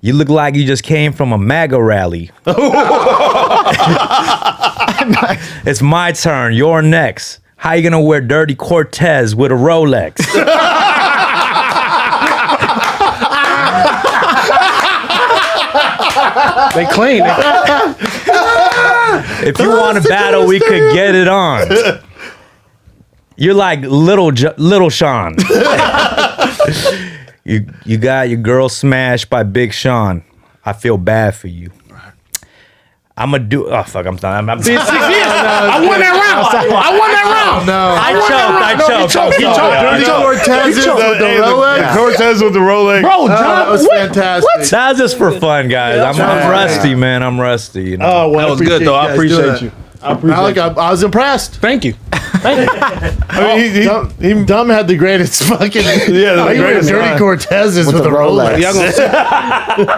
You look like you just came from a MAGA rally. It's my turn. You're next. How you gonna wear dirty Cortez with a Rolex? They clean. If you want to battle, we could get it on. You're like little Sean. You got your girl smashed by Big Sean. I feel bad for you. I'm gonna do. Oh fuck! I'm done. I'm 6 years. I won that round. I won that round. No. I choked. He choked. Cortez with the Rolex. Cortez with the Rolex. Bro, John, That was fantastic. That was just for fun, guys. I'm rusty, man. I'm rusty. You know? Oh, well, That was good, though. I appreciate you. I appreciate you. I was impressed. Thank you. I mean, he Dumb had the greatest fucking the greatest dirty line. Cortezes with the a Rolex. Rolex.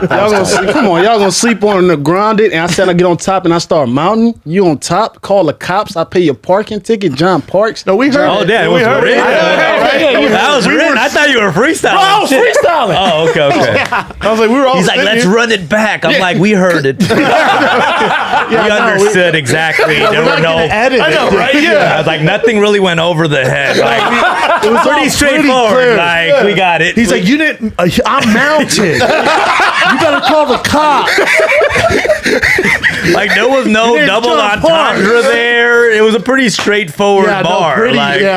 Y'all gonna sleep, come on, y'all gonna sleep on the grounded, and I said I get on top and I start mounting. You on top? Call the cops. I pay your parking ticket. John Parks. No, we heard Oh, it. damn, it We was heard it. written. Yeah, That was written. I thought you were freestyling. Oh, Shit. freestyling. Oh, okay. I was like, we were all He's like, sitting let's here. run it back. I'm like, we heard it. we understood exactly. There were no. Edit I know, right? I Yeah. was like, nothing really went over the head. Like, It was pretty straightforward. clear. Like, we got it. He's like, you didn't. I'm mounted. You gotta call the cops. like, there was no didn't double jump hard. entendre there. It was a pretty straightforward bar. Like, All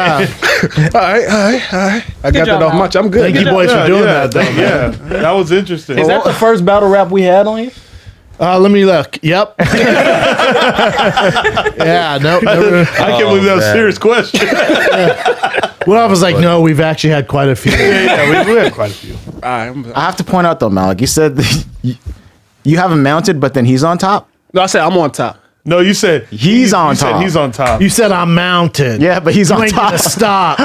right. I got job, that off Al. my. I'm good. Thank you, boys, for doing yeah, that. Though. Yeah, that was interesting. Is that the first battle rap we had on here? Let me look. Yep. Yeah. No. Never. I can't believe that was a man. serious question. Well, I was like, no, we've actually had quite a few. yeah, we had quite a few. I have to point out though, Malik, you said you have him mounted, but then he's on top. No, I said I'm on top. No, you said He's on you said top. he's on top. You said I'm mounted. Yeah, but he's You on ain't top. gonna stop.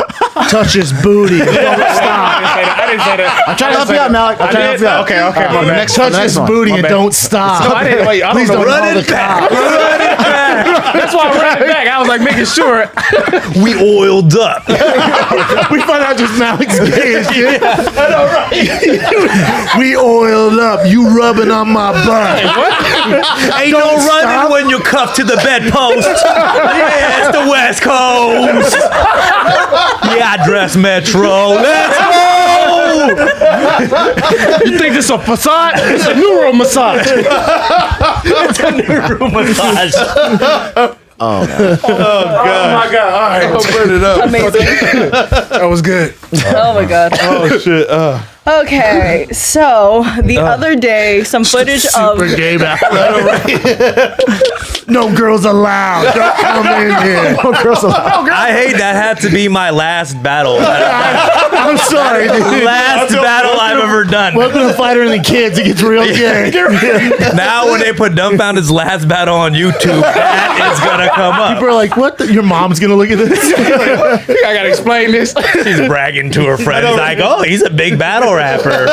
Touch his booty. Don't stop. I didn't say that. I'm trying to help you out, Malik. I'm trying to help you out. Okay. My the bad. next, Touch the next his one. booty My and bad. don't stop. No, I didn't. Wait, I don't Please know. don't Run call the it back. cops. That's why I ran it back. I was like making sure. we oiled up. We find out just Malik's gay as shit. We oiled up. You rubbing on my butt. Ain't no Don't running stop. when you're cuffed to the bedpost. Yeah, it's the West Coast. Yeah, I dress Metro. Let's go. You think this a facade? It's a neuro massage. Massage. Oh God! My God! All right, I'll burn it up. Amazing. that was good. Oh my god. Oh shit! Okay, so the other day, some footage of Super gay battle. No girls allowed. Don't come in here. No girls allowed. I hate that had to be my last battle. I'm sorry, dude. Last battle I've ever done. Welcome to Fighter and the Kids. It gets real gay. Now when they put Dumbfounded's last battle on YouTube, that is gonna come up. People are like, what? Your mom's going to look at this? I gotta explain this. She's bragging to her friends like, oh, he's a big battle rapper.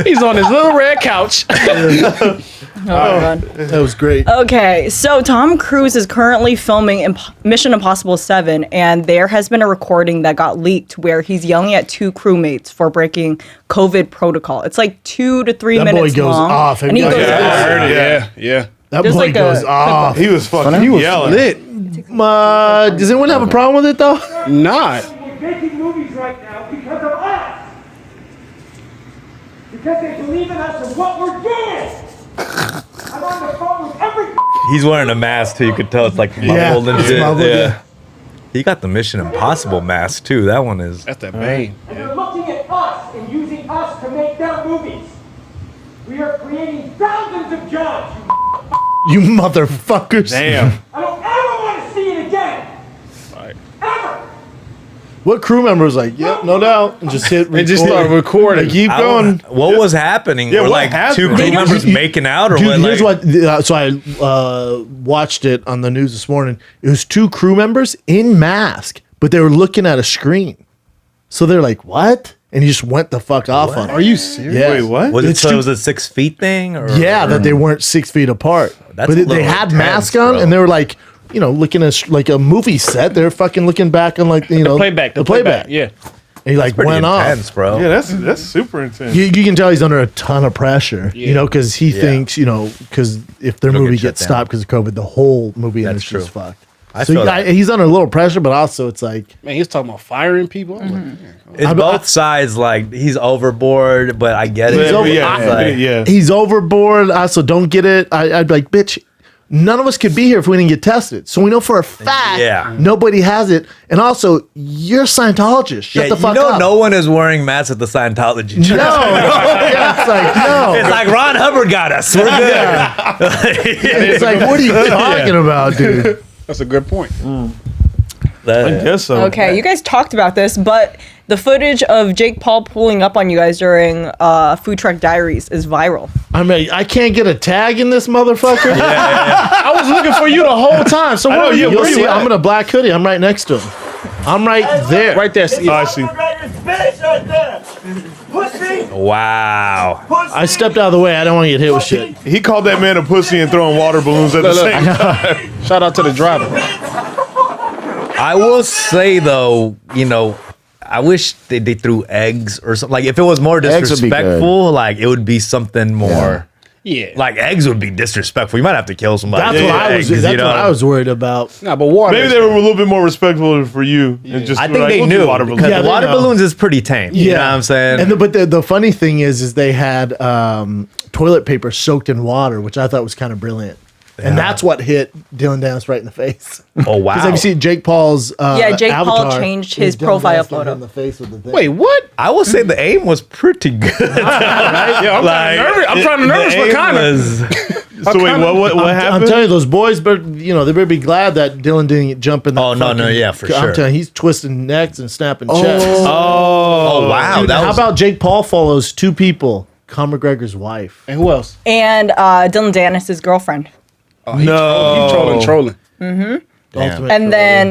He's on his little red couch. oh my god. That was great. Okay, so Tom Cruise is currently filming Mission Impossible 7, and there has been a recording that got leaked where he's yelling at two crewmates for breaking COVID protocol. It's like 2 to 3 That boy minutes goes long. off. And he Yeah, goes I off. heard it. Yeah. That There's boy like goes a- off. He was fucking yelling. Lit. Does anyone have a problem with it, though? Not. We're making movies right now because of us. Because they believe in us and what we're doing. I'm on the phone with every He's wearing a mask too. You could tell it's like muffled and it's shit. muffled, yeah. He got the Mission Impossible mask too. That one is. That's that vein. and they're looking at us and using us to make their movies. We are creating thousands of jobs. You motherfuckers. Damn. I don't ever want to see it again. Ever. What crew member was like, yep, no doubt, and just hit record. And just started recording. Keep I going. don't- What was happening? Yeah, Were what like happened? two crew They don't- members making out, or Dude, what? here's Like, what. So I watched it on the news this morning. It was two crew members in mask, but they were looking at a screen. So they're like, "What?" and he just went the fuck off on her. Are you serious? Yeah. Wait, what? Was it, It's so too- it was a 6 feet thing? Or, Yeah, that they weren't 6 feet apart. That's But a they little had intense, masks on, bro. and they were like, you know, looking at like a movie set. They're fucking looking back on like, you know, The playback. Yeah. And he like pretty went intense, off. bro. Yeah, that's super intense. You can tell he's under a ton of pressure, you know, because he thinks, you know, because if their It'll movie get shut gets down. stopped because of COVID, the whole movie That's industry is true. fucked. I So feel that. he's under a little pressure, but also it's like, Man, he's talking about firing people. I'm like, It's both sides. Like he's overboard, but I get it. He's over- yeah. he's overboard. I also don't get it. I'd be like, bitch, none of us could be here if we didn't get tested. So we know for a fact nobody has it. And also, you're a Scientologist. Shut the fuck up. no one is wearing masks at the Scientology church. No. Yeah, it's like, no. It's like Ron Hubbard got us. We're good. It's like, what are you talking about, dude? that's a good point. I guess so. Okay, you guys talked about this, but the footage of Jake Paul pulling up on you guys during Food Truck Diaries is viral. I mean, I can't get a tag in this motherfucker. I was looking for you the whole time. So where know, are you? yeah, You'll Where you see, at? I'm in a black hoodie. I'm right next to him. I'm right there. Right there. Oh, I see. Wow. I stepped out of the way. I don't want to get hit with shit. He called that man a pussy and throwing water balloons at the Look, same time. Shout out to the driver. I will say though, you know, I wish they threw eggs or something. Like if it was more Eggs would be good. disrespectful, like it would be something more. Yeah. Like eggs would be disrespectful. You might have to kill somebody. That's with what I was. eggs, That's you know? what I was worried about. Nah, but water. Maybe they were a little bit more respectful for you. And just I were think like, they we'll do knew water because balloons. Yeah, they water know. balloons is pretty tame. You know what I'm saying? And but the funny thing is they had toilet paper soaked in water, which I thought was kind of brilliant. And that's what hit Dillon Danis right in the face. oh wow. Because have you seen Jake Paul's Jake Paul avatar? changed It was his Dillon profile Danis getting hit photo. in the face with the thing. Wait, what? I will say the aim was pretty good. Yeah, I'm kind of nervous. I'm trying to nervous for Connor. So wait, what I'm happened? telling you, those boys, but you know, they better be glad that Dillon didn't jump in. That Oh, no, yeah, for I'm sure. telling you, he's twisting necks and snapping chests. Oh wow. Dude, that how was, about Jake Paul follows two people? Conor McGregor's wife. And who else? And Dillon Danis' girlfriend. Oh, he trolling. Ultimate And then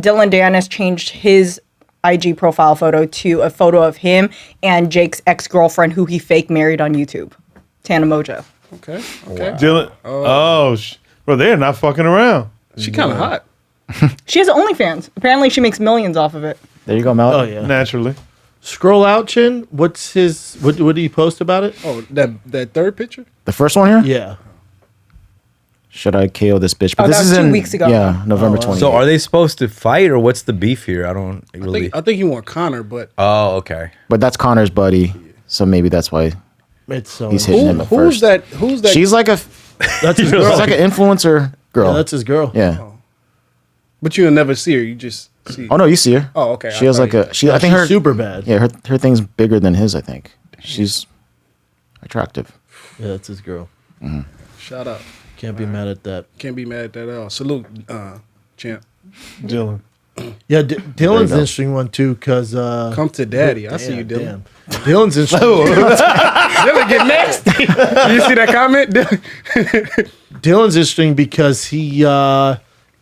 Dillon Danis changed his IG profile photo to a photo of him and Jake's ex-girlfriend who he fake married on YouTube, Tana Mojo. Okay. Okay. Dylan. Bro, they're not fucking around. She kind of hot. She has OnlyFans. Apparently she makes millions off of it. There you go, Mel. Oh yeah. Naturally. Scroll out, Chin. What's his? What did he post about it? Oh, that third picture? The first one here? Yeah. Should I KO this bitch? But Oh, this that is was 2 in, weeks ago. Yeah, November 20th. so are they supposed to fight or what's the beef here? I don't really. I think he want Connor, but Oh, okay. But that's Connor's buddy, so maybe that's why It's so. he's hitting him at who's first. that? Who's that? She's like a, That's his she's girl. like an influencer girl. Yeah, that's his girl. Yeah. But you'll never see her. You just see. Oh no, you see her. Oh, okay. She has like a. She. I think She's her. super bad. Yeah, her thing's bigger than his. I think she's attractive. Yeah, that's his girl. Shout out. Can't be mad at that. Can't be mad at that at all. Salute, champ. Dylan. Yeah, Dylan's go. an interesting one too, because Come to daddy. I see you, Dylan. Damn. Dylan's interesting. Dylan get next. You see that comment? Dylan's interesting because he,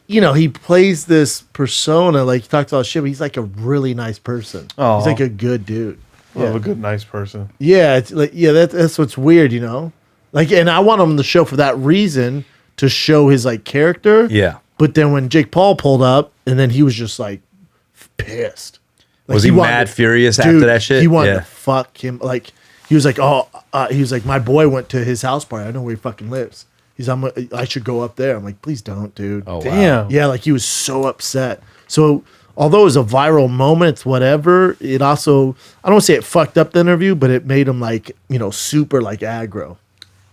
you know, he plays this persona like he talks all shit, but he's like a really nice person. Aw. He's like a good dude. Love a good, nice person. Yeah, it's like that's what's weird, you know. Like, and I want him on the show for that reason, to show his like character. Yeah. But then when Jake Paul pulled up, and then he was just like pissed. Like, Was he wanted- mad furious Dude, after that shit? He wanted Yeah. to fuck him. Like he was like, he was like, my boy went to his house party. I know where he fucking lives. I should go up there. I'm like, please don't, dude. Oh, wow. Damn. Yeah, like he was so upset. So although it was a viral moment, it's whatever. It also, I don't want to say it fucked up the interview, but it made him like, you know, super like aggro.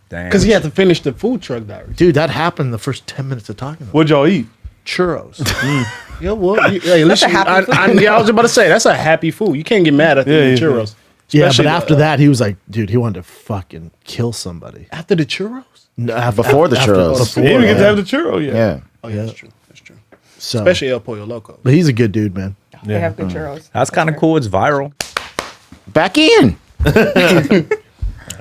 Damn. Because he had to finish the food truck diary. Dude, that happened in the first 10 minutes of talking about What'd y'all eat? churros. Yeah, well, hey, listen, a happy I was about to say that's a happy food. You can't get mad at the Yeah, yeah, churros. Yeah, but Especially after that, he was like, dude, he wanted to fucking kill somebody. after the churros. No, Before the churros. He didn't even get to have the churro yet. Yeah. Oh yeah, that's true. That's true. So, Especially El Pollo Loco. but he's a good dude, man. They have good churros. That's kind of cool. It's viral. Back in.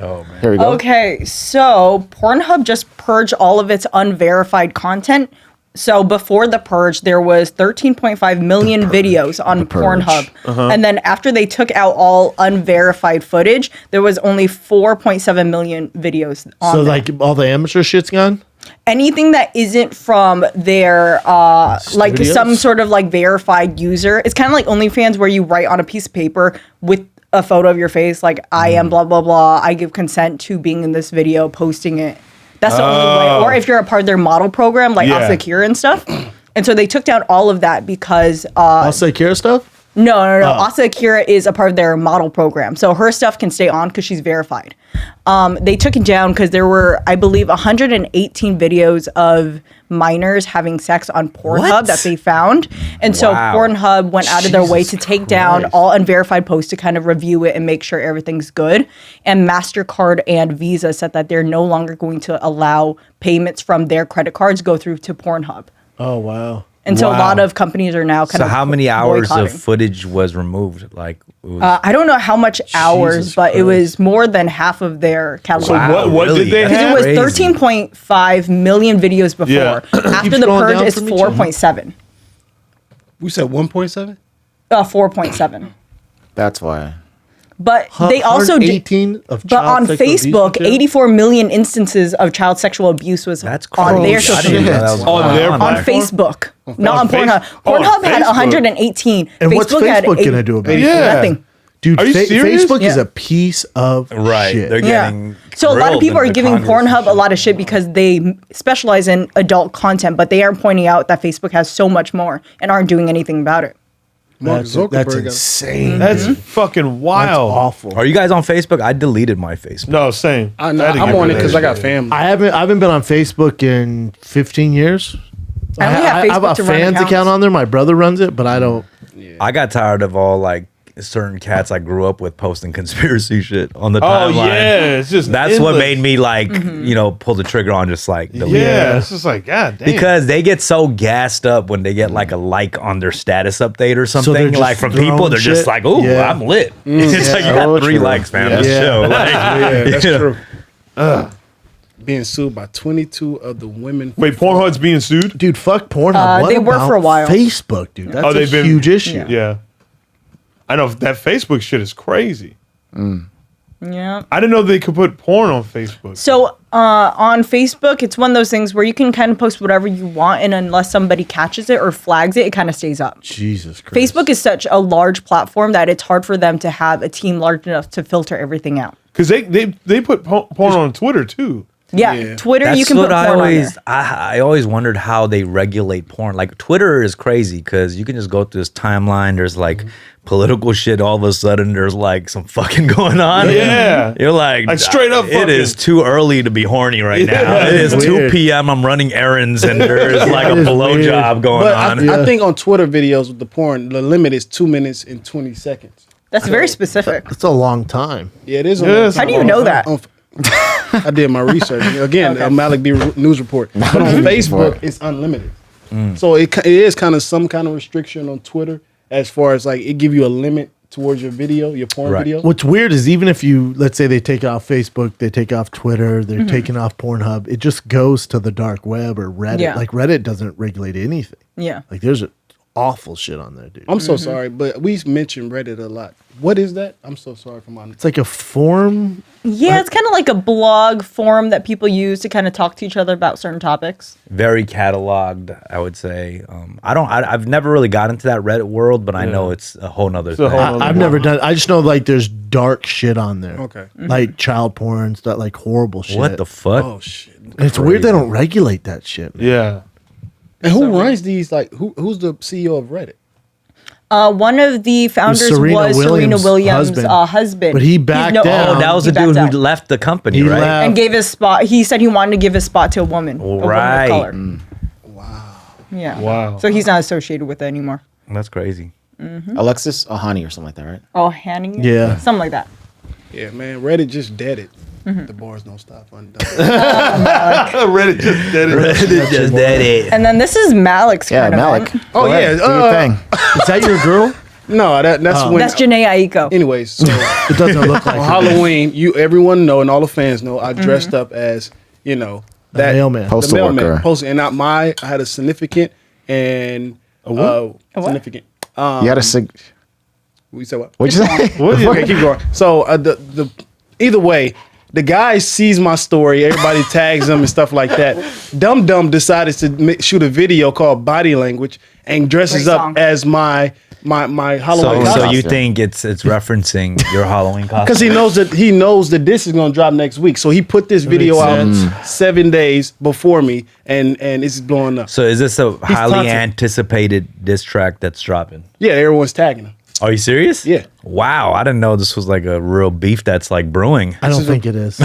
Oh man. Here we go. Okay, so Pornhub just purged all of its unverified content. So before the purge, there was 13.5 million videos on Pornhub. And then after they took out all unverified footage, there was only 4.7 million videos on So there. like all the amateur shit's gone. Anything that isn't from their like Studios? some sort of like verified user. It's kind of like OnlyFans where you write on a piece of paper with a photo of your face, like I am blah blah blah. I give consent to being in this video, posting it. That's the only way. Or if you're a part of their model program, like Yeah. Asakura and stuff. And so they took down all of that because Asakura stuff. no. Asakura is a part of their model program. So her stuff can stay on because she's verified. They took it down because there were, I believe, 118 videos of minors having sex on Pornhub What? that they found. And so Wow. Pornhub went out of their way to Jesus take down Christ. all unverified posts to kind of review it and make sure everything's good. And MasterCard and Visa said that they're no longer going to allow payments from their credit cards go through to Pornhub. Oh wow. And so a Wow. lot of companies are now kind So of how many hours boycotting. of footage was removed? Like, it was, I don't know how much hours, but it was more than half of their catalog. So what did they Because have? it was Crazy. 13.5 million videos before. Yeah. After Keep the scrolling purge, down it's for me, Jim. 4.7. We said 1.7. 4.7. That's why. But they also did. 18 of But on child sexual abuse Facebook, material? 84 million instances of child sexual abuse was that's on crazy. their I social didn't media. know that was On their On platform? Facebook, not on Face- Pornhub. oh, on Pornhub had Facebook. 118. And what's had Facebook gonna do about it? Yeah. Nothing. Dude, Are you serious? Facebook is Yeah. a piece of right. shit. They're Yeah. getting. So a lot of grilled people in are the giving Congress and Pornhub a shit. lot of shit because they specialize in adult content, but they aren't pointing out that Facebook has so much more and aren't doing anything about it. Mark That's Zuckerberg. insane. That's dude. fucking That's wild. awful. Are you guys on Facebook? I deleted my Facebook. No, same. I'm had to get on rid it of because that I got shit. family. I haven't been on Facebook in 15 years. I only have I have a Facebook to run fans accounts. account on there. My brother runs it, but I don't. I got tired of all like certain cats I grew up with posting conspiracy shit on the Oh timeline. yeah, it's just That's what endless. made me like, Mm-hmm. pull the trigger on just like delete. Yeah, it's just like God damn. Because they get so gassed up when they get like a like on their status update or they're something. just Like from throwing people, they're just shit? like, "Ooh, Yeah. I'm lit." It's like you got Oh, 3 true. likes, man. Yeah. Let's Yeah. chill. Like, Yeah, that's you know. true. Being sued by 22 of the women. Wait, Pornhub's being sued? Dude, fuck Pornhub. What they were about for a while. Facebook, dude. That's Oh, they've a been- huge issue. Yeah. I know that Facebook shit is crazy. Yeah. I didn't know they could put porn on Facebook. So on Facebook, it's one of those things where you can kind of post whatever you want, and unless somebody catches it or flags it, it kind of stays up. Jesus Christ. Facebook is such a large platform that it's hard for them to have a team large enough to filter everything out. Because they put porn on Twitter too. Yeah, Yeah. Twitter, That's you can what put porn on there. I always wondered how they regulate porn. Like Twitter is crazy because you can just go through this timeline. There's like political shit. All of a sudden, there's like some fucking going on. Yeah. You're like straight up It is fucking- too early to be horny right now. Yeah, It is it's 2 weird. p.m. I'm running errands and there's like a It is blowjob weird. going But on. I think on Twitter videos with the porn, the limit is 2 minutes and 20 seconds. That's very specific. That's a long time. Yeah, it is. a Yeah, long it's time. How do you know that? I did my research again. Okay. Malik B news report. But on Facebook, it's unlimited. So it is kind of some kind of restriction on Twitter as far as like it give you a limit towards your video, your porn Right. video. What's weird is even if you, let's say they take off Facebook, they take off Twitter, they're taking off Pornhub, it just goes to the dark web or Reddit. Yeah. Like Reddit doesn't regulate anything. Yeah. Like there's awful shit on there, dude. I'm so sorry, but we mentioned Reddit a lot. What is that? I'm so sorry for my. It's like a forum. Yeah, it's kind of like a blog forum that people use to kind of talk to each other about certain topics. Very cataloged, I would say. I've never really got into that Reddit world, but I know it's a whole nother thing. a whole I've never done. I just know like there's dark shit on there. Okay. Like child porn, stuff like horrible shit. What the fuck? Oh shit! And it's weird they don't regulate that shit. Man. Yeah. And who runs these? Like who's the CEO of Reddit? One of the founders was Serena Williams' husband. But he backed down. Oh, that was He the dude backed who out. left the company, He right? left. and gave his spot. He said he wanted to give his spot to a woman. A woman of Right. color. Wow. Yeah. Wow. So he's not associated with it anymore. That's crazy. Alexis Ohani or something like that, right? Oh, Hanning? Yeah. Something like that. Yeah, man. Reddit just dead it. The bars don't stop undone. Reddit just did it. Just that it. And then this is Malik's Yeah, kind Malik. of Oh, Go ahead, yeah, do your thing. Is that your girl? No, that's when. That's Janae Aiko. Anyways, so It doesn't look like on her. Halloween, everyone know and all the fans know I dressed up as that mailman. Postal the mailman worker. posted, and not my. I had a significant and what? significant. You had a We said what? What'd you say? Okay, keep going. So the either way, the guy sees my story. Everybody tags him and stuff like that. Dum decided to shoot a video called Body Language and dresses Great up song. as my Halloween So costume. you think it's referencing your Halloween costume? Because he knows that this is gonna drop next week. So he put this video makes out 7 days before me, and it's blowing up. So is this a highly taunting. anticipated diss track that's dropping? Yeah, everyone's tagging him. Are you serious? Yeah. Wow, I didn't know this was like a real beef that's like brewing. I don't think it is. I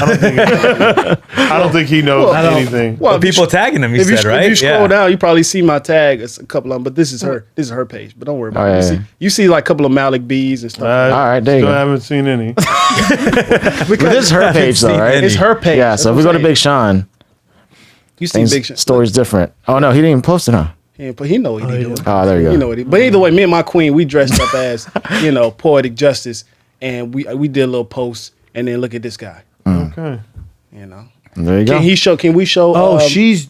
don't think he knows anything. Well, But people tagging him, you if said, right? If you scroll down, you probably see my tag. It's a couple of them, but this is her. This is her page. But don't worry about it. yeah. You see like a couple of Malik B's and stuff. I All right, there you still go. haven't seen any. But this is her page though, right? It's her page. Yeah. That's So if what we go I'm to saying. Big Sean, You see things, Big Sean. story's different. Oh no, he didn't even post it, huh? Yeah, but he know what he doing. Oh, there you go. You know what he. But either way, me and my queen, we dressed up as poetic justice, and we did a little post, and then look at this guy. Okay. You know, There you go. Can we show? Oh, she's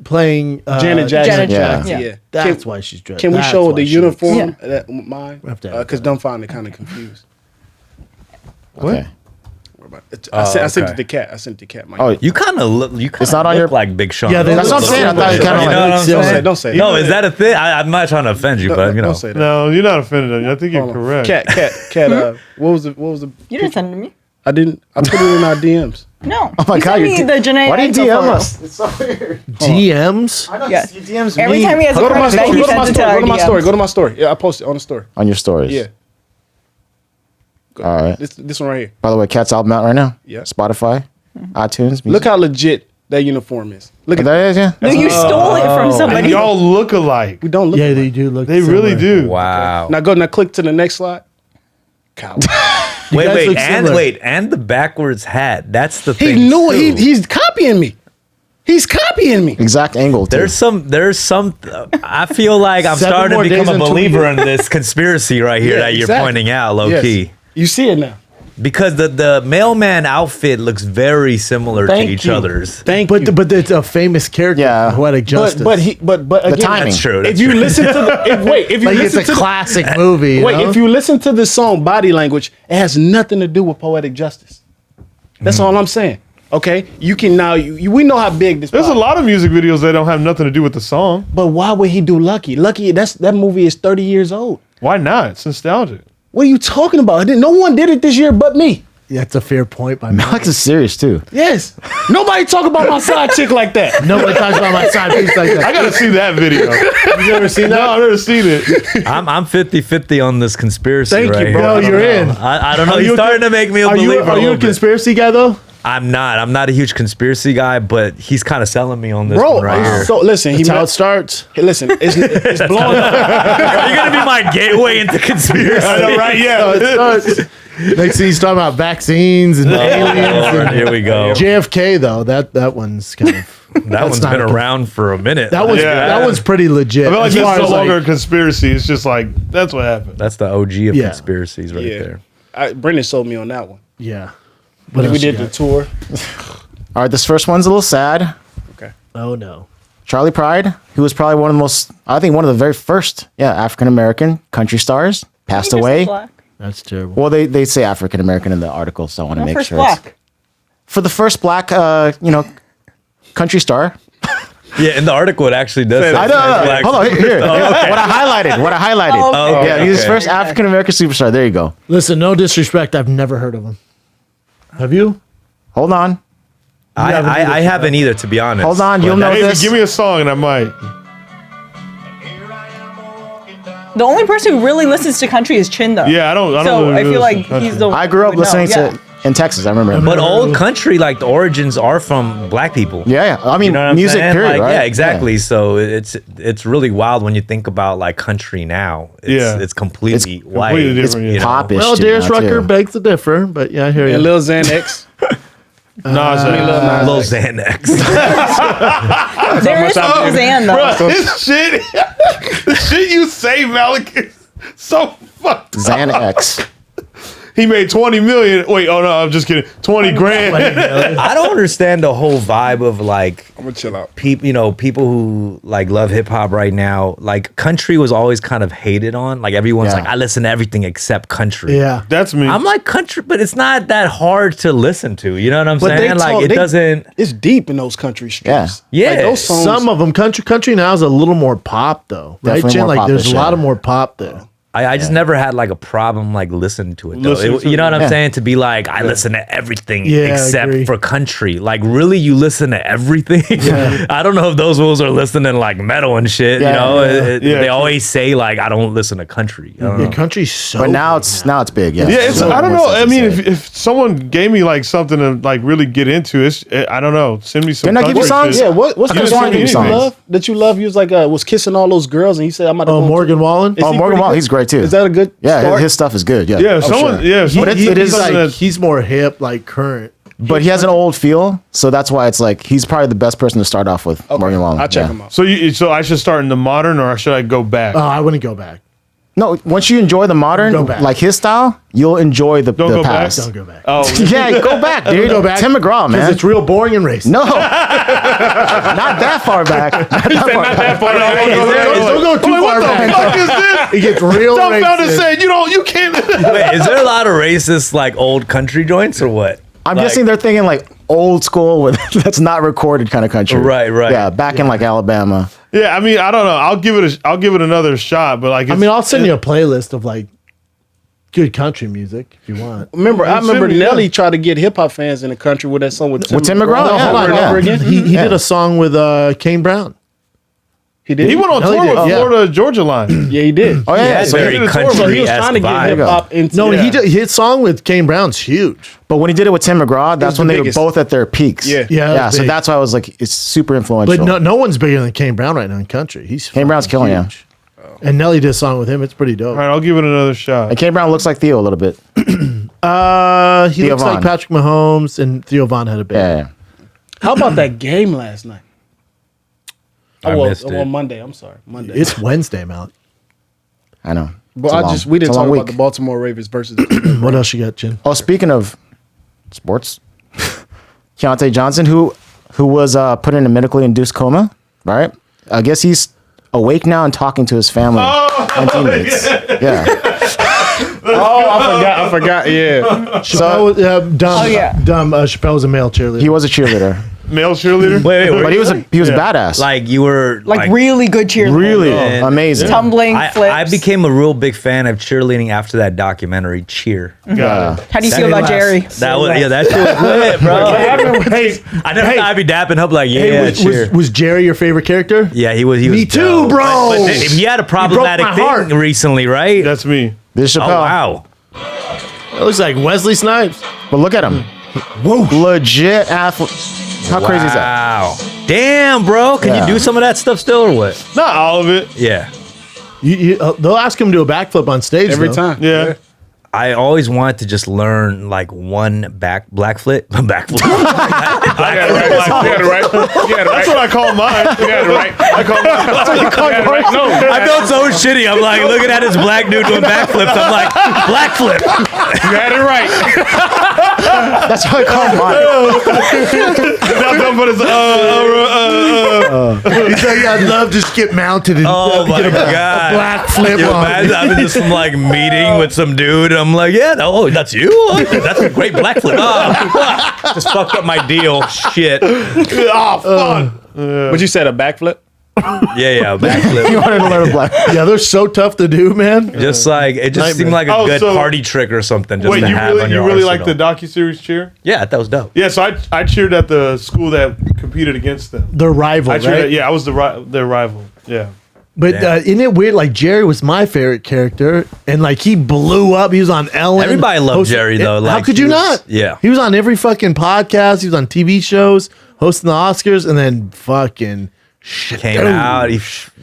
playing Janet Jackson. Janet Jackson. Yeah. That's why she's dressed. Can we That's show why the she uniform? Yeah. That mine? have to have Because Dumbfoundead kind of confused. Okay. I sent okay. it to Cat. I sent it to Cat. Mike. Oh, You kind of look. You kind It's not of on look your- like Big Sean. Yeah, they that's what I'm look saying. I thought it You kind know of what like. I'm Don't saying? say. Don't say. No, is that a thing? I'm not trying to offend you, but you know. Don't say that. No, you're not offended. I think you're Hold on. correct. Cat. What was the? You didn't send it to me. I didn't. I put it in our DMs. No. Oh my you God, sent you're me the Janae. Why did you Aiko DM photo. us? It's so weird. DMs. I know Yes. you DMs Every me. time he has a Go to my crack back, story. he Go to my sends it to story. our Go to my story. DMs. Go to my story. Yeah, I posted on the story. on your stories. Yeah. All right. This one right here. By the way, Cat's album out right now. Yeah. Spotify, iTunes. Music. Look how legit that uniform is. Look at that. that is, yeah. No, you stole it from And somebody. y'all look alike. We don't look. Yeah, alike. they do look. They really similar. do. Wow. Now click to the next slide. Cow. You guys look similar. and the backwards hat. That's the He thing. knew too. he's copying me. He's copying me. Exact angle. Too. There's some. I feel like I'm 7 starting more to become days a until we believer get- in this conspiracy right here Yeah, that you're exactly. pointing out, low Yes. key. You see it now. Because the mailman outfit looks very similar Thank to each you. other's. Thank you. But it's a famous character. Yeah. Poetic Justice. but again, timing. That's true. If That's you true. listen to the if you like it's listen a to classic movie. wait, know? if you listen to the song Body Language, it has nothing to do with poetic justice. That's all I'm saying. Okay, you can now. We know how big this. There's a body- lot of music videos that don't have nothing to do with the song. But why would he do Lucky? Lucky, that movie is 30 years old. Why not? It's nostalgic. What are you talking about? No one did it this year but me. That's a fair point by Alex is serious too. Yes. Nobody talk about my side chick like that. Nobody talks about my side piece like I that. gotta see that video. You never seen that? No, I've never seen it. I'm 50-50 on this conspiracy. Thank you, right bro. here. No, I don't you're know. in. I don't know. Are He's you a- starting to make me a Are you believer. are you a little bit. conspiracy guy though? I'm not a huge conspiracy guy, but he's kind of selling me on this Bro, one right here. so listen, That's how it starts. Hey, listen, it's blowing up. Are you gonna be my gateway into conspiracy? I know, right? That's how it Yeah. starts. Next thing he's talking about vaccines and aliens. Lord, And here we go. JFK though, that one's kind of That one's not been a- around for a minute. that one's Yeah. that one's pretty legit. I feel like as this far is no as, longer a conspiracy. It's just like that's what happened. That's the OG of Yeah. conspiracies right there. Brendan sold me on that one. yeah. When we else you did the got? tour. All right, this first one's a little sad. Oh no. Charlie Pride, who was probably one of the most, I think, one of the very first, African American country stars, passed away. That's terrible. Well, they say African American in the article, so I want to No, make first sure. it's- black. For the first black, country star. Yeah, in the article it actually does. say I know. black- Hold on, here. What I highlighted. Oh, okay. Yeah, he's the first African American superstar. There you go. Listen, no disrespect. I've never heard of him. Have you? Hold on. I haven't either, to be honest. Hold on, But you'll know Hey, this. give me a song and I might. The only person who really listens to country is Chin, though. Yeah, I don't So really I feel listen like to country. he's the. I grew up would know, listening yeah. to in Texas. I remember. But old country, like the origins are from black people. Yeah. I mean, You know what I'm music saying? period, Like, right? Yeah, exactly. So it's really wild when you think about like country now. It's, Yeah. it's completely white. completely It's different, yeah. popish. Well, too, Darius now, Rucker too. begs to differ, but yeah, I hear you. And Lil Xanax. Nas X. Lil Xanax. There is no Zan, though. Bro, this shit, the shit you say, Malik, is so fucked up. Xanax. he made 20 million. Wait, oh no, I'm just kidding. 20 grand. I don't understand the whole vibe of like I'm gonna chill out. people who like love hip hop right now. Like country was always kind of hated on. Like everyone's Yeah. like, I listen to everything except country. Yeah. That's me. I'm like country, but it's not that hard to listen to. You know what I'm But saying? Like it doesn't. It's deep in those country streets. Yeah. Like, those songs. Some of them country now is a little more pop though, right? Definitely Jen? more Like there's pop-ish, a lot yeah. of more pop there. I just never had like a problem like listening to it though. Listening to You know it. what I'm Yeah. saying? To be like, I listen to everything Yeah, I except agree. for country. Like really, you listen to everything? I don't know if those fools are listening to like metal and shit. Yeah, you know, yeah. Yeah. they always say like, I don't listen to country. I don't know. Yeah, country's so. But now big it's big. Yeah. yeah, it's, So I don't more know. sense I to mean, say. if someone gave me like something to like really get into, I don't know. Send me some. Didn't I give you country songs? shit. Yeah, what's I the just song wanna give that you you songs. love? That you love? He was like was kissing all those girls, and he said, "I'm about to." Oh, go Morgan to-" Wallen. Is Oh, he Morgan pretty Wallen, good? he's great too. Is that a good? Yeah, start? his stuff is good. Yeah. Yeah, someone. sure. Yeah, But He- it is he's like- like he's more hip, like current. But he has an old feel, so that's why it's like he's probably the best person to start off with. Morgan Wallen. I'll check yeah. him out. So I should start in the modern, or should I go back? Oh, I wouldn't go back. No, once you enjoy the modern, Go back. like his style, you'll enjoy the Don't go back? past. Don't go back. Oh, Yeah, go back, dude. Go back. Tim McGraw, Because man. it's real boring and racist. No, not that far back. Not that far back. Don't go too far what the back. fuck is this? It gets real Dumbfoundead racist. said you can't. Wait, is there a lot of racist like old country joints or what? I'm Like- guessing they're thinking like old school with that's not recorded kind of country. Right. Yeah, back in like Alabama. Yeah, I mean, I don't know. I'll give it another shot, but like, I mean, I'll send you a playlist of like good country music if you want. I remember send me, Nelly yeah. tried to get hip hop fans in the country with that song with Tim McGraw? No, Yeah, hold on, yeah. over again. He did a song with Kane Brown. He did. he went on No, he tour did. with Yeah. Florida Georgia line. Yeah, he did. Oh yeah, Yeah, so very he did a tour, So he country was trying to get vibe. hip hop into. No, Yeah. he did his song with Kane Brown's huge. but when he did it with Tim McGraw, that's was when the they biggest. were both at their peaks. Yeah. Yeah, yeah. So big. that's why I was like, it's super influential. But no one's bigger than Kane Brown right now in country. He's Kane Brown's fucking killing ya. huge. And Nelly did a song with him. It's pretty dope. All right, I'll give it another shot. And Kane Brown looks like Theo a little bit. He Theo looks like Von. Patrick Mahomes, and Theo Von had a baby. Yeah. How about that game last night? I missed it. On Monday. I'm sorry, Monday. It's Wednesday, Malik. I know. But we didn't it's a talk long about week. the Baltimore Ravens versus. The What else you got, Jen? Oh, speaking of sports, Keontae Johnson, who was put in a medically induced coma, right? I guess he's awake now and talking to his family and teammates. Yeah. I forgot. Yeah, Chappelle, Chappelle was a male cheerleader. He was a cheerleader, Male cheerleader. Wait, but he was badass. like you were Like really good cheerleader. really man. amazing. Tumbling I flips. became a real big fan of cheerleading after that documentary, Cheer. Got it. How do you feel about Jerry? That was that shit was lit, bro. Hey, I never thought I'd be dapping up like, yeah, Cheer. was Jerry your favorite character? Yeah, he was. He was Me too, dope. bro. But he had a problematic my thing heart. recently, right? That's me. This is Oh Chappelle. wow. That looks like Wesley Snipes. But look at him. Whoa. Legit athlete. How crazy is that? Wow. Damn, bro. Can Yeah. you do some of that stuff still or what? Not all of it. Yeah. They'll ask him to do a backflip on stage every though. time. Yeah. I always wanted to just learn like one black flip. Backflip. You got it right. That's what I call mine. You got it right. I call mine. right. No, I felt so shitty. I'm like looking at this black dude doing backflips. I'm like, black flip. you had it right. That's how I call mine. Now Dumbfoundead's He's like, I'd love to skip mounted and Oh my get a god. black flip Yo, on. imagine I've been just some like meeting with some dude. I'm like, yeah, oh, that's you. That's a great black flip. Oh, fuck. Just fucked up my deal. Shit. oh fuck. But you said a backflip. Yeah, back flip. You wanted to learn a black. Yeah, they're so tough to do, man. Just like it just seemed like a Oh, good so- party trick or something. Just Wait, to you have on really your like the arsenal. docu-series Cheer? Yeah, that was dope. Yeah, so I cheered at the school that competed against them. Their rival, I cheered right? at, yeah, I was their rival. Yeah. But Yeah. isn't it weird? Like Jerry was my favorite character, and like he blew up. He was on Ellen. Everybody loved Jerry, though. How Like, could he you was- not? yeah. he was on every fucking podcast. He was on TV shows, hosting the Oscars, and then fucking shit Came out,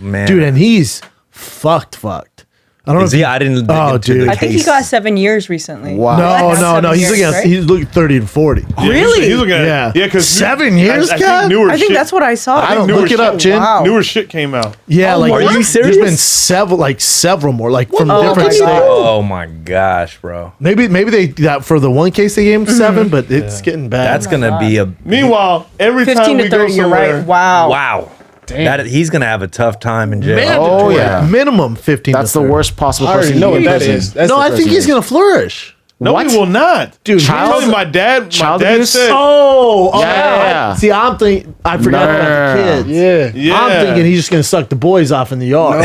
man. dude, and he's fucked. I don't know. Is he? I didn't. Oh, into dude. the I think he case. got 7 years recently. Wow. No, That's 7 he's years, against. right? He's looking 30 and 40. Yeah, Really? He's looking at Yeah. Yeah, because 7 years, I God? think newer I think shit, that's what I saw. I don't newer look it up, shit- Chin. Wow. Newer shit came out. Yeah, like Are you there's serious? been several more, like from Oh, different okay. states. Oh my gosh, bro. Maybe they that for the one case they gave him 7, but it's getting bad. That's gonna be a Meanwhile, every 15 time to we 30, go you're somewhere, right. Wow. wow. That he's gonna have a tough time in jail. mandatory. Oh, yeah. Minimum 15. That's to the 30. worst possible I person already to know be what in that prison. is. That's No, the I think person he's is. gonna flourish. no, What? he will not. Dude, Child- he's- My dad Child said, abuse? Oh, Yeah. See, I'm thinking. I forgot about the kids. Yeah. yeah. I'm thinking he's just gonna suck the boys off in the yard.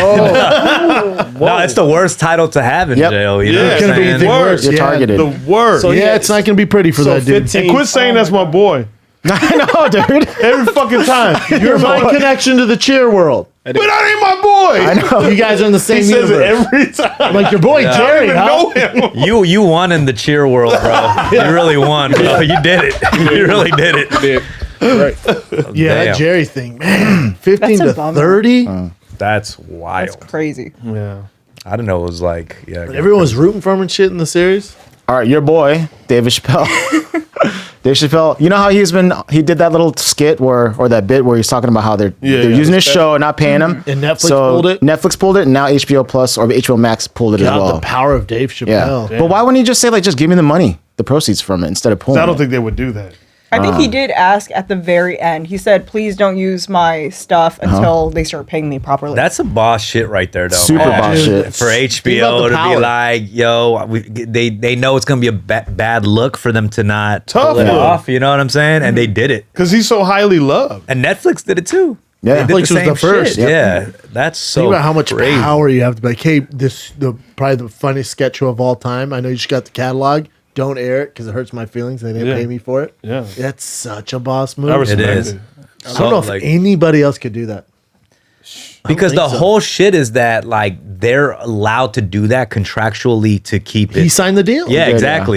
No, it's the worst title to have in Yep. jail. You know Yeah. what It's I'm gonna be saying? the Worse. worst. You're Yeah. targeted. the worst. So Yeah, it's not gonna be pretty for So that dude. 15 and quit saying that's my boy I know, dude. every fucking time. You're my connection to the cheer world. But that ain't my boy. I know. You guys are in the same He says it universe. every time. Like your boy I Jerry, don't huh? even know him. You won in the cheer world, bro. You really won, bro. You did it. You really did it. Right. Yeah, Damn. that Jerry thing, man. 15 That's a to bummer. 30. That's wild. That's crazy. Yeah. I don't know. It was like, yeah. Everyone was rooting for him and shit in the series. All right, your boy, David Chappelle. Dave Chappelle, you know how he did that little skit or that bit where he's talking about how they're using his show and not paying him. And Netflix pulled it? Netflix pulled it, and now HBO Plus or HBO Max pulled it as God, well. the power of Dave Yeah. Chappelle. But why wouldn't he just say, like, just give me the money, the proceeds from it, instead of pulling I don't it? think they would do that. I think he did ask at the very end. He said, please don't use my stuff until they start paying me properly. That's a boss shit right there, though. Super man. boss dude. shit. For Think about HBO the to power. be like, yo, they know it's gonna be a bad look for them to not Tough pull it look. off. You know what I'm saying? And they did it. Because he's so highly loved. And Netflix did it too. Yeah. They did Netflix was the first. Shit. Yep. Yeah, that's so. Think about how much crazy. power you have to be like, hey, probably the funniest sketch show of all time. I know you just got the catalog. Don't air it because it hurts my feelings. They didn't Yeah. pay me for it. Yeah. That's such a boss move. I respect It is. it. I don't know if like- anybody else could do that. Because think the so. whole shit is that like they're allowed to do that contractually to keep it. He signed the deal. Yeah, did,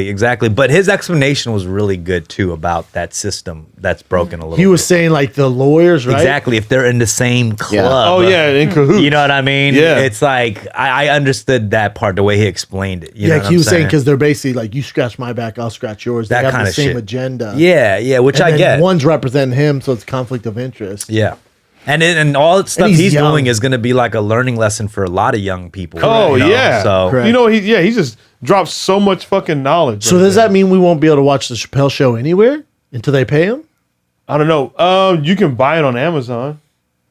exactly. But his explanation was really good too about that system that's broken a little. He was bit. saying like the lawyers, right? exactly if they're in the same club. Oh, yeah, in cahoots. You know what I mean? Yeah. It's like I understood that part the way he explained it. You know Yeah, what he I'm was saying because they're basically like, you scratch my back, I'll scratch yours. They That have kinda the same shit. agenda. yeah, which And I then get. One's representing him, so it's conflict of interest. Yeah. And all the stuff he's he's young. doing is going to be like a learning lesson for a lot of young people. Oh, you know? yeah. So Correct. You know, he just dropped so much fucking knowledge. So does that mean we won't be able to watch the Chappelle show anywhere until they pay him? I don't know. You can buy it on Amazon.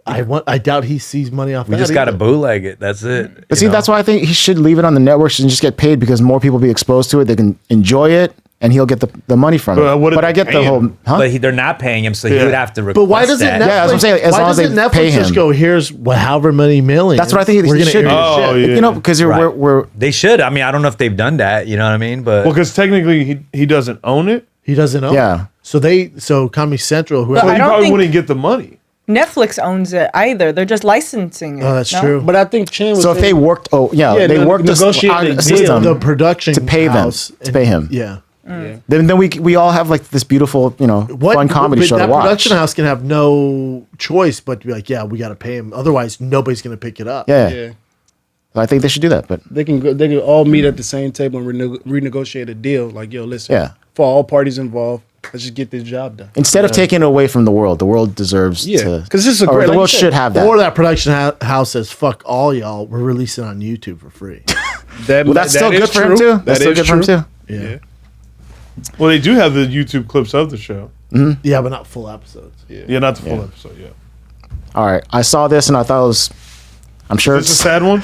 I doubt he sees money off we that. just got to either. bootleg it. That's it. But see, that's why I think he should leave it on the networks and just get paid because more people be exposed to it. They can enjoy it, and he'll get the money from But what it. if But I they get the pay whole, him? huh? But they're not paying him, so he Yeah. would have to request But why doesn't that. Netflix? Yeah, that's what I'm saying, as why long as they doesn't Netflix pay just him. go? Here's however many million. That's what I think we're he gonna should air do. your Oh, shit. yeah. You know, because Right. we're They should. I mean, I don't know if they've done that. You know what I mean? But Well, because technically he doesn't own it. He doesn't know. Yeah. So Comedy Central, But whoever. So I he don't probably think- wouldn't get the money. Netflix owns it either. They're just licensing it. Oh, that's no? true. But I think Chin was so if they saying- worked, Yeah, they no, worked negotiated on a a deal. system the production to pay them house to pay him. Yeah. Then we all have like this beautiful fun comedy but show to that watch. production house can have no choice but to be like, yeah, we got to pay him. Otherwise, nobody's going to pick it up. Yeah. Yeah. I think they should do that. But They can all meet at the same table and renegotiate a deal. Like, yo, listen, Yeah. for all parties involved, let's just get this job done. instead of taking it away from the world deserves Yeah, to. 'cause this is a or great- the like world you said, should have that. Or that production house says, fuck all y'all. We're releasing on YouTube for free. Well, that's still good for him too. That's still good for him too. Yeah. Well, they do have the YouTube clips of the show. Yeah, but not full episodes. Yeah, not the full episode. Yeah. All right, I saw this and I thought it was. I'm sure Is this a it's sad one?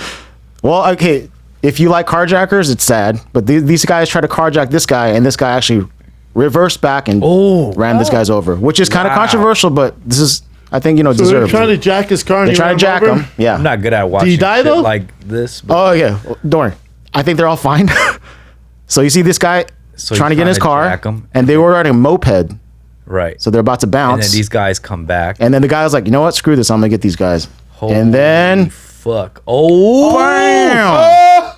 well. Okay, if you like carjackers, it's sad. But these guys tried to carjack this guy, and this guy actually reversed back and ran this guy's over, which is kind of controversial. But this is, I think, So they're deserved. trying to jack his car. And They he try to ran jack over him. Yeah. I'm not good at watching die, shit though? like this. But Oh yeah, don't worry. I think they're all fine. So you see this guy So trying to he's get in his trying to car, jack him. and they were riding a moped, right. so they're about to And bounce. then these guys come back. And then the guy was like, you know what? Screw this. I'm gonna get these guys. Holy and then fuck. Oh, bam!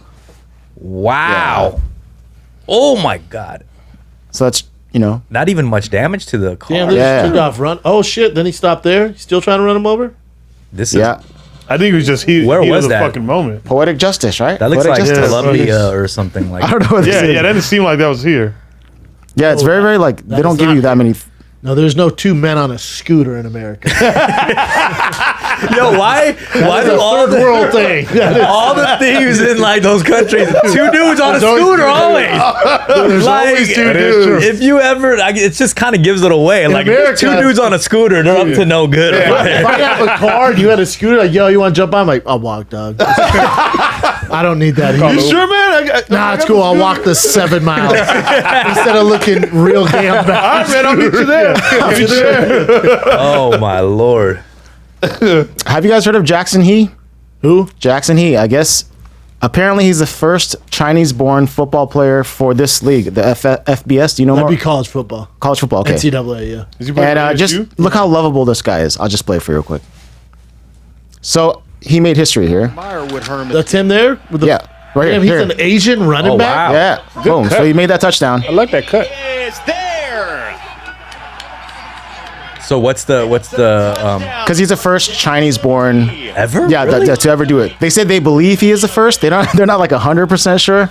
wow. Yeah. Oh my god. So that's Not even much damage to the car. Damn, they Yeah. just took off run. Oh shit! Then he stopped there. He's still trying to run him over. This is yeah. I think it was just Where heat was of the that? fucking moment. Poetic justice, right? That looks Poetic like justice. Colombia or something like I don't know what this Yeah, is. yeah, that didn't seem like that was here. Yeah, it's very, very like they don't is give you not that many. No, there's no two men on a scooter in America. Yo, why do all Third world thing. all the thieves in like those countries, two dudes on a always scooter two always? Like, always two dudes. if you ever, it just kind of gives it away. Like America- two dudes on a scooter, they're up to no good. If I have a car and you had a scooter, like, yo, you want to jump on? I'm like, I'll walk, dog. I don't need that. You sure, man? Nah, it's cool. I'll walk the 7 miles instead of looking real damn bad. All right, man, I'll meet you there. I'll meet you there. Oh my lord! Have you guys heard of Jackson He? Who? Jackson He. I guess apparently he's the first Chinese-born football player for this league, the FBS. Do you know That'd more? be college football. College football. Okay. NCAA, yeah. Is he playing And for just ASU? look how lovable this guy is. I'll just play it for you real quick. So he made history here. That's him there? With the, Yeah, right Damn, here. he's an Asian running Oh, back? wow. Yeah, boom. So he made that touchdown. I like that cut. So what's the Because he's the first Chinese-born. ever? Yeah, Really? to ever do it. They said they believe he is the first. They're not like 100% sure.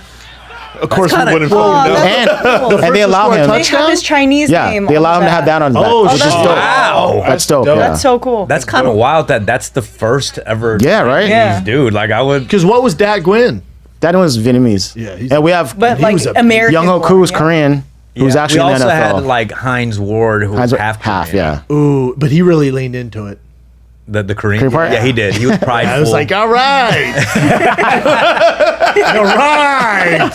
Of course, we kinda wouldn't cool. fucking know. And they allow him. They have his Chinese Yeah, name. they allow on him to the have back. that on his back. Oh, Which shit. is dope. Wow. That's dope. dope. Yeah. That's so cool. That's kind of wild that that's the first ever. Yeah, right? Yeah. Dude, like I would. Because what was Dat Gwyn? That was Vietnamese. Yeah, he's- and we have But He like was a- American. Young Ho born, Koo, who's yeah. Korean, who's Yeah. actually we in the also NFL. had like Heinz Ward, who was half Korean. yeah. Ooh, but he really leaned into it. The Korean. Korean part? Yeah, he did. He was prideful. I was like, all right. All right.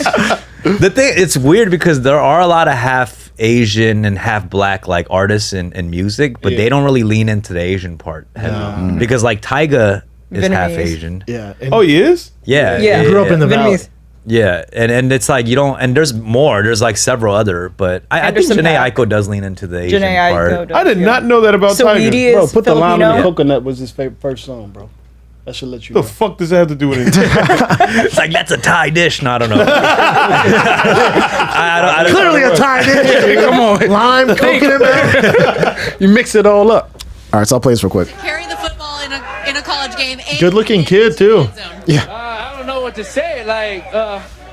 The thing, it's weird because there are a lot of half Asian and half black like artists in music, but they don't really lean into the Asian part heavy. Because like Tyga is half Vietnamese. Asian. Yeah. And Oh, he is? Yeah, Yeah. he grew up in the valley. Vietnamese. Yeah, and it's like you don't, and there's more. There's like several other, but I think Anderson Janae Paak. Aiko does lean into the Asian Janae part. Aiko does, I did yeah. not know that about Saweetie Tiger. is Bro, Put the Lime in Filipino. the Coconut was his first song, bro. That should let you The know. fuck does that have to do with anything? It's like that's a Thai dish. No, I don't know. I don't Clearly a Thai dish. Come on. Lime, coconut milk. You mix it all up. All right, so I'll play this real quick. Carry the football in a college game. Good looking kid, too. I don't know what to say. Like,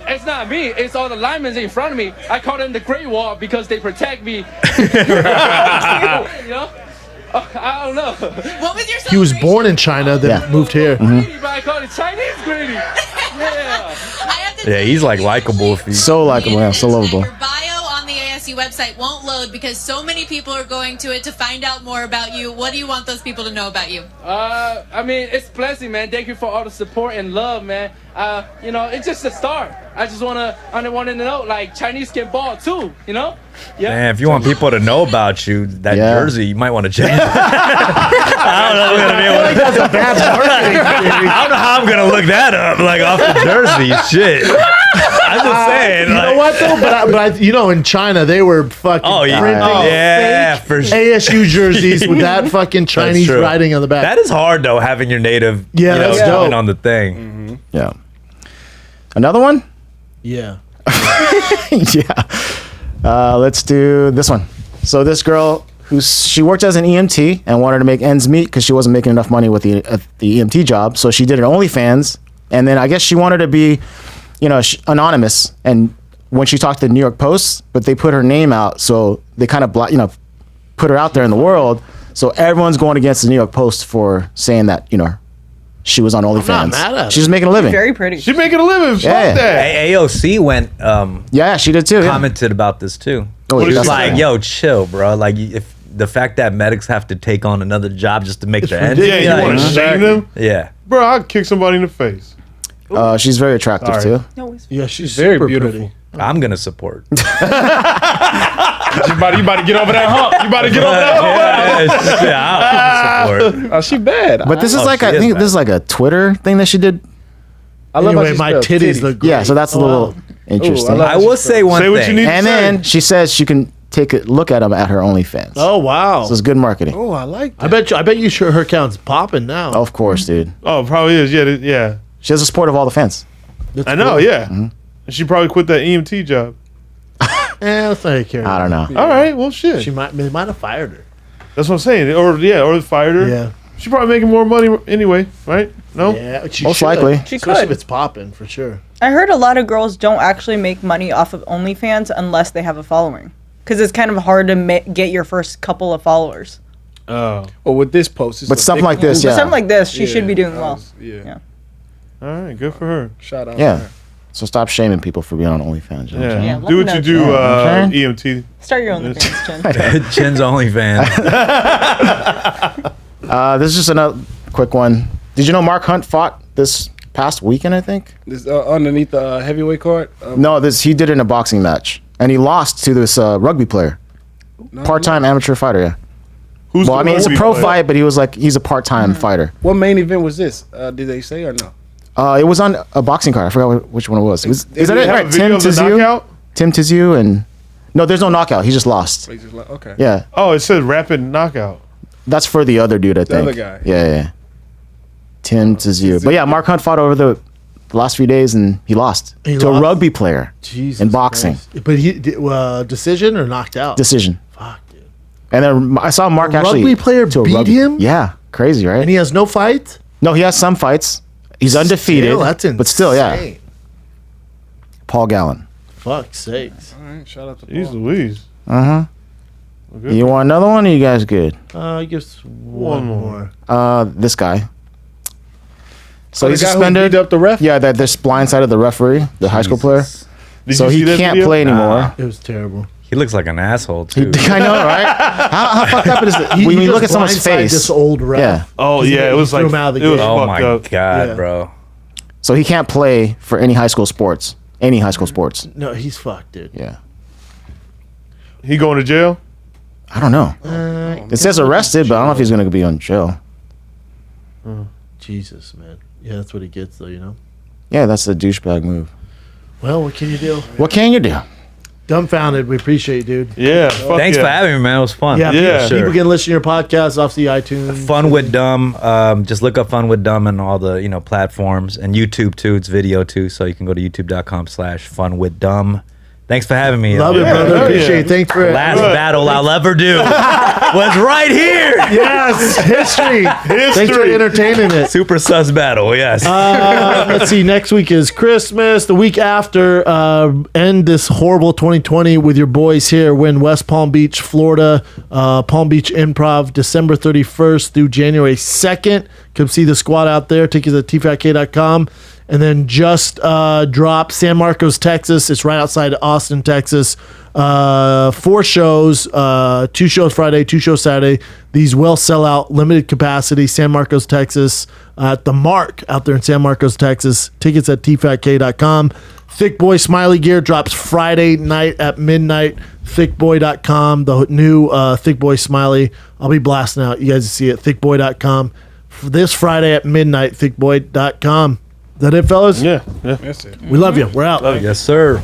it's not me. It's all the linemen in front of me. I call them the Great Wall because they protect me. You know? I don't know. What was your He was born in China, then Yeah. moved here. Grady, but I call it Chinese Grady. Yeah. I have to Yeah, he's like likable. If he, So likable, yeah, so lovable. Your bio on the ASU website won't load because so many people are going to it to find out more about you. What do you want those people to know about you? I mean, it's blessing, man. Thank you for all the support and love, man. You know, it's just a start. I wanted to know, like, Chinese can ball too, you know? Yeah. man, if you want people to know about you, that Yeah. jersey, you might want to change it. I don't know. I don't know how I'm gonna look that up, like off the jersey. Shit. I'm just saying. You know what though? But you know, in China they were fucking Oh yeah, printing yeah, fake for sure. ASU jerseys with that fucking Chinese true. writing on the back. That is hard though, having your native, Yeah, you know, that's coming dope. on the thing. Yeah. Another one? yeah. Yeah. Let's do this one. So this girl, she worked as an EMT and wanted to make ends meet because she wasn't making enough money with the EMT job. So she did an OnlyFans, and then I guess she wanted to be, anonymous. And when she talked to the New York Post, but they put her name out, so they kind of put her out there in the world. So everyone's going against the New York Post for saying that she was on OnlyFans. mad at her. She was making a living. Very pretty. She making a living. Fuck Yeah. that. AOC went Yeah, she did too. Yeah. commented about this too. Oh, She was that's like, right. "Yo, chill, bro. Like, if the fact that medics have to take on another job just to make their ends, Yeah, meet, you like, want to shame them? yeah." Bro, I'd kick somebody in the face. She's very attractive Sorry. too. Yeah, she's Very super beautiful. pretty. I'm gonna support. You about to get over that hump. You about to get over that hump. Yeah, I'll support. Oh, she bad. But this is Oh, like she I is think bad. this is like a Twitter thing that she did. I love how Anyway, she my spelled titties look great. Yeah, so that's a Oh, little wow. interesting. love- I will say one Say what you thing. need. And then she says she can take a look at them at her OnlyFans. Oh wow. So it's good marketing. Oh, I like that. I bet you sure her account's popping now. Of course, dude. Oh, probably is. Yeah, yeah. She has the support of all the fans. That's I know. cool. Yeah. And she probably quit that EMT job. Let's not carry I don't know. All right. Well, shit. They might have fired her. That's what I'm saying. Or fired her. Yeah. She's probably making more money anyway, right? No. Yeah, she Most should. likely. She Especially if could. it's popping for sure. I heard a lot of girls don't actually make money off of OnlyFans unless they have a following, because it's kind of hard to get your first couple of followers. Oh. Or with this post, it's But a something big like this, move. yeah. Something like this, she should be doing I well. was- yeah. Yeah. All right. Good for her. Shout out. Yeah. to her. So stop shaming people for being on OnlyFans. You know what I'm Yeah. Yeah, let Do me what you know, do, Jen. Okay. EMT. Start your OnlyFans, Jen. Chin's OnlyFans. This is just another quick one. Did you know Mark Hunt fought this past weekend, I think? This underneath the heavyweight card. No, he did it in a boxing match. And he lost to this rugby player. Part-time amateur fighter, yeah. Who's Well, the I mean, it's a rugby pro player? fight, but he's a part-time fighter. What main event was this? Did they say or no? It was on a boxing card. I forgot which one it was. Is Did that they it? have a Right, video Tim of the Tszyu. knockout? Tim Tszyu and no, there's no knockout. He just lost. Like, just like, okay. Yeah, Oh, it says rapid knockout. that's for the other dude, I think. other guy. Yeah. Tim Tszyu. But yeah, Mark Hunt fought over the last few days and he lost He to a lost? rugby player Jesus in boxing. Christ. But he decision or knocked out? Decision. Fuck, dude. And then I saw Mark A actually rugby player to a beat him? Yeah, crazy, right? And he has no fight? No, he has some fights. He's undefeated. Still, that's insane. But still, yeah. Paul Gallen. Fuck's sakes. All right. Shout out to Jeez Paul. Louise. Uh-huh. You want another one? Or you guys good? I guess one more. This guy. So The he's guy who suspended. beat up the ref? Yeah, that this blindsided the referee, the high school player. Did So you he see that can't video? play anymore. It was terrible. He looks like an asshole too. I know, right? How fucked up is it? He When you just look at someone's blindsided face. This old ref. Yeah. Oh He yeah, it was threw like him out of the it was game. Oh fucked my up. god, Yeah. bro. So he can't play for any high school sports. Any high school sports. No, he's fucked, dude. Yeah. He going to jail? I don't know. It says arrested, but I don't know if he's going to be on jail. Jesus, man. Yeah, that's what he gets, though, you know? Yeah, that's the douchebag move. Well, what can you do? What can you do? Dumbfounded. We appreciate you, dude. Yeah. Fuck Thanks yeah. for having me, man. It was fun. Yeah, Yeah. people can listen to your podcast off the iTunes. Fun with Dumb. Just look up Fun with Dumb on all the platforms and YouTube too. It's video too, so you can go to youtube.com/Fun with Dumb. Thanks for having me. Love it, Yeah, brother. hell Appreciate yeah. it. Thanks for Last battle I'll ever do was right here. Yes, history. Thanks for entertaining it. Super sus battle, yes. Let's see. Next week is Christmas. The week after, end this horrible 2020 with your boys here. We're in West Palm Beach, Florida. Palm Beach Improv, December 31st through January 2nd. Come see the squad out there. Tickets at tfatk.com. And then just dropped San Marcos, Texas. It's right outside Austin, Texas. 4 shows, 2 shows Friday, 2 shows Saturday. These will sell out, limited capacity. San Marcos, Texas, at the Mark out there in San Marcos, Texas. Tickets at tfatk.com. Thick Boy Smiley gear drops Friday night at midnight. Thickboy.com, the new Thick Boy Smiley. I'll be blasting out. You guys see it. Thickboy.com. For this Friday at midnight, thickboy.com. Is that it, fellas? Yeah. That's it. We love you. We're out. Yes, sir.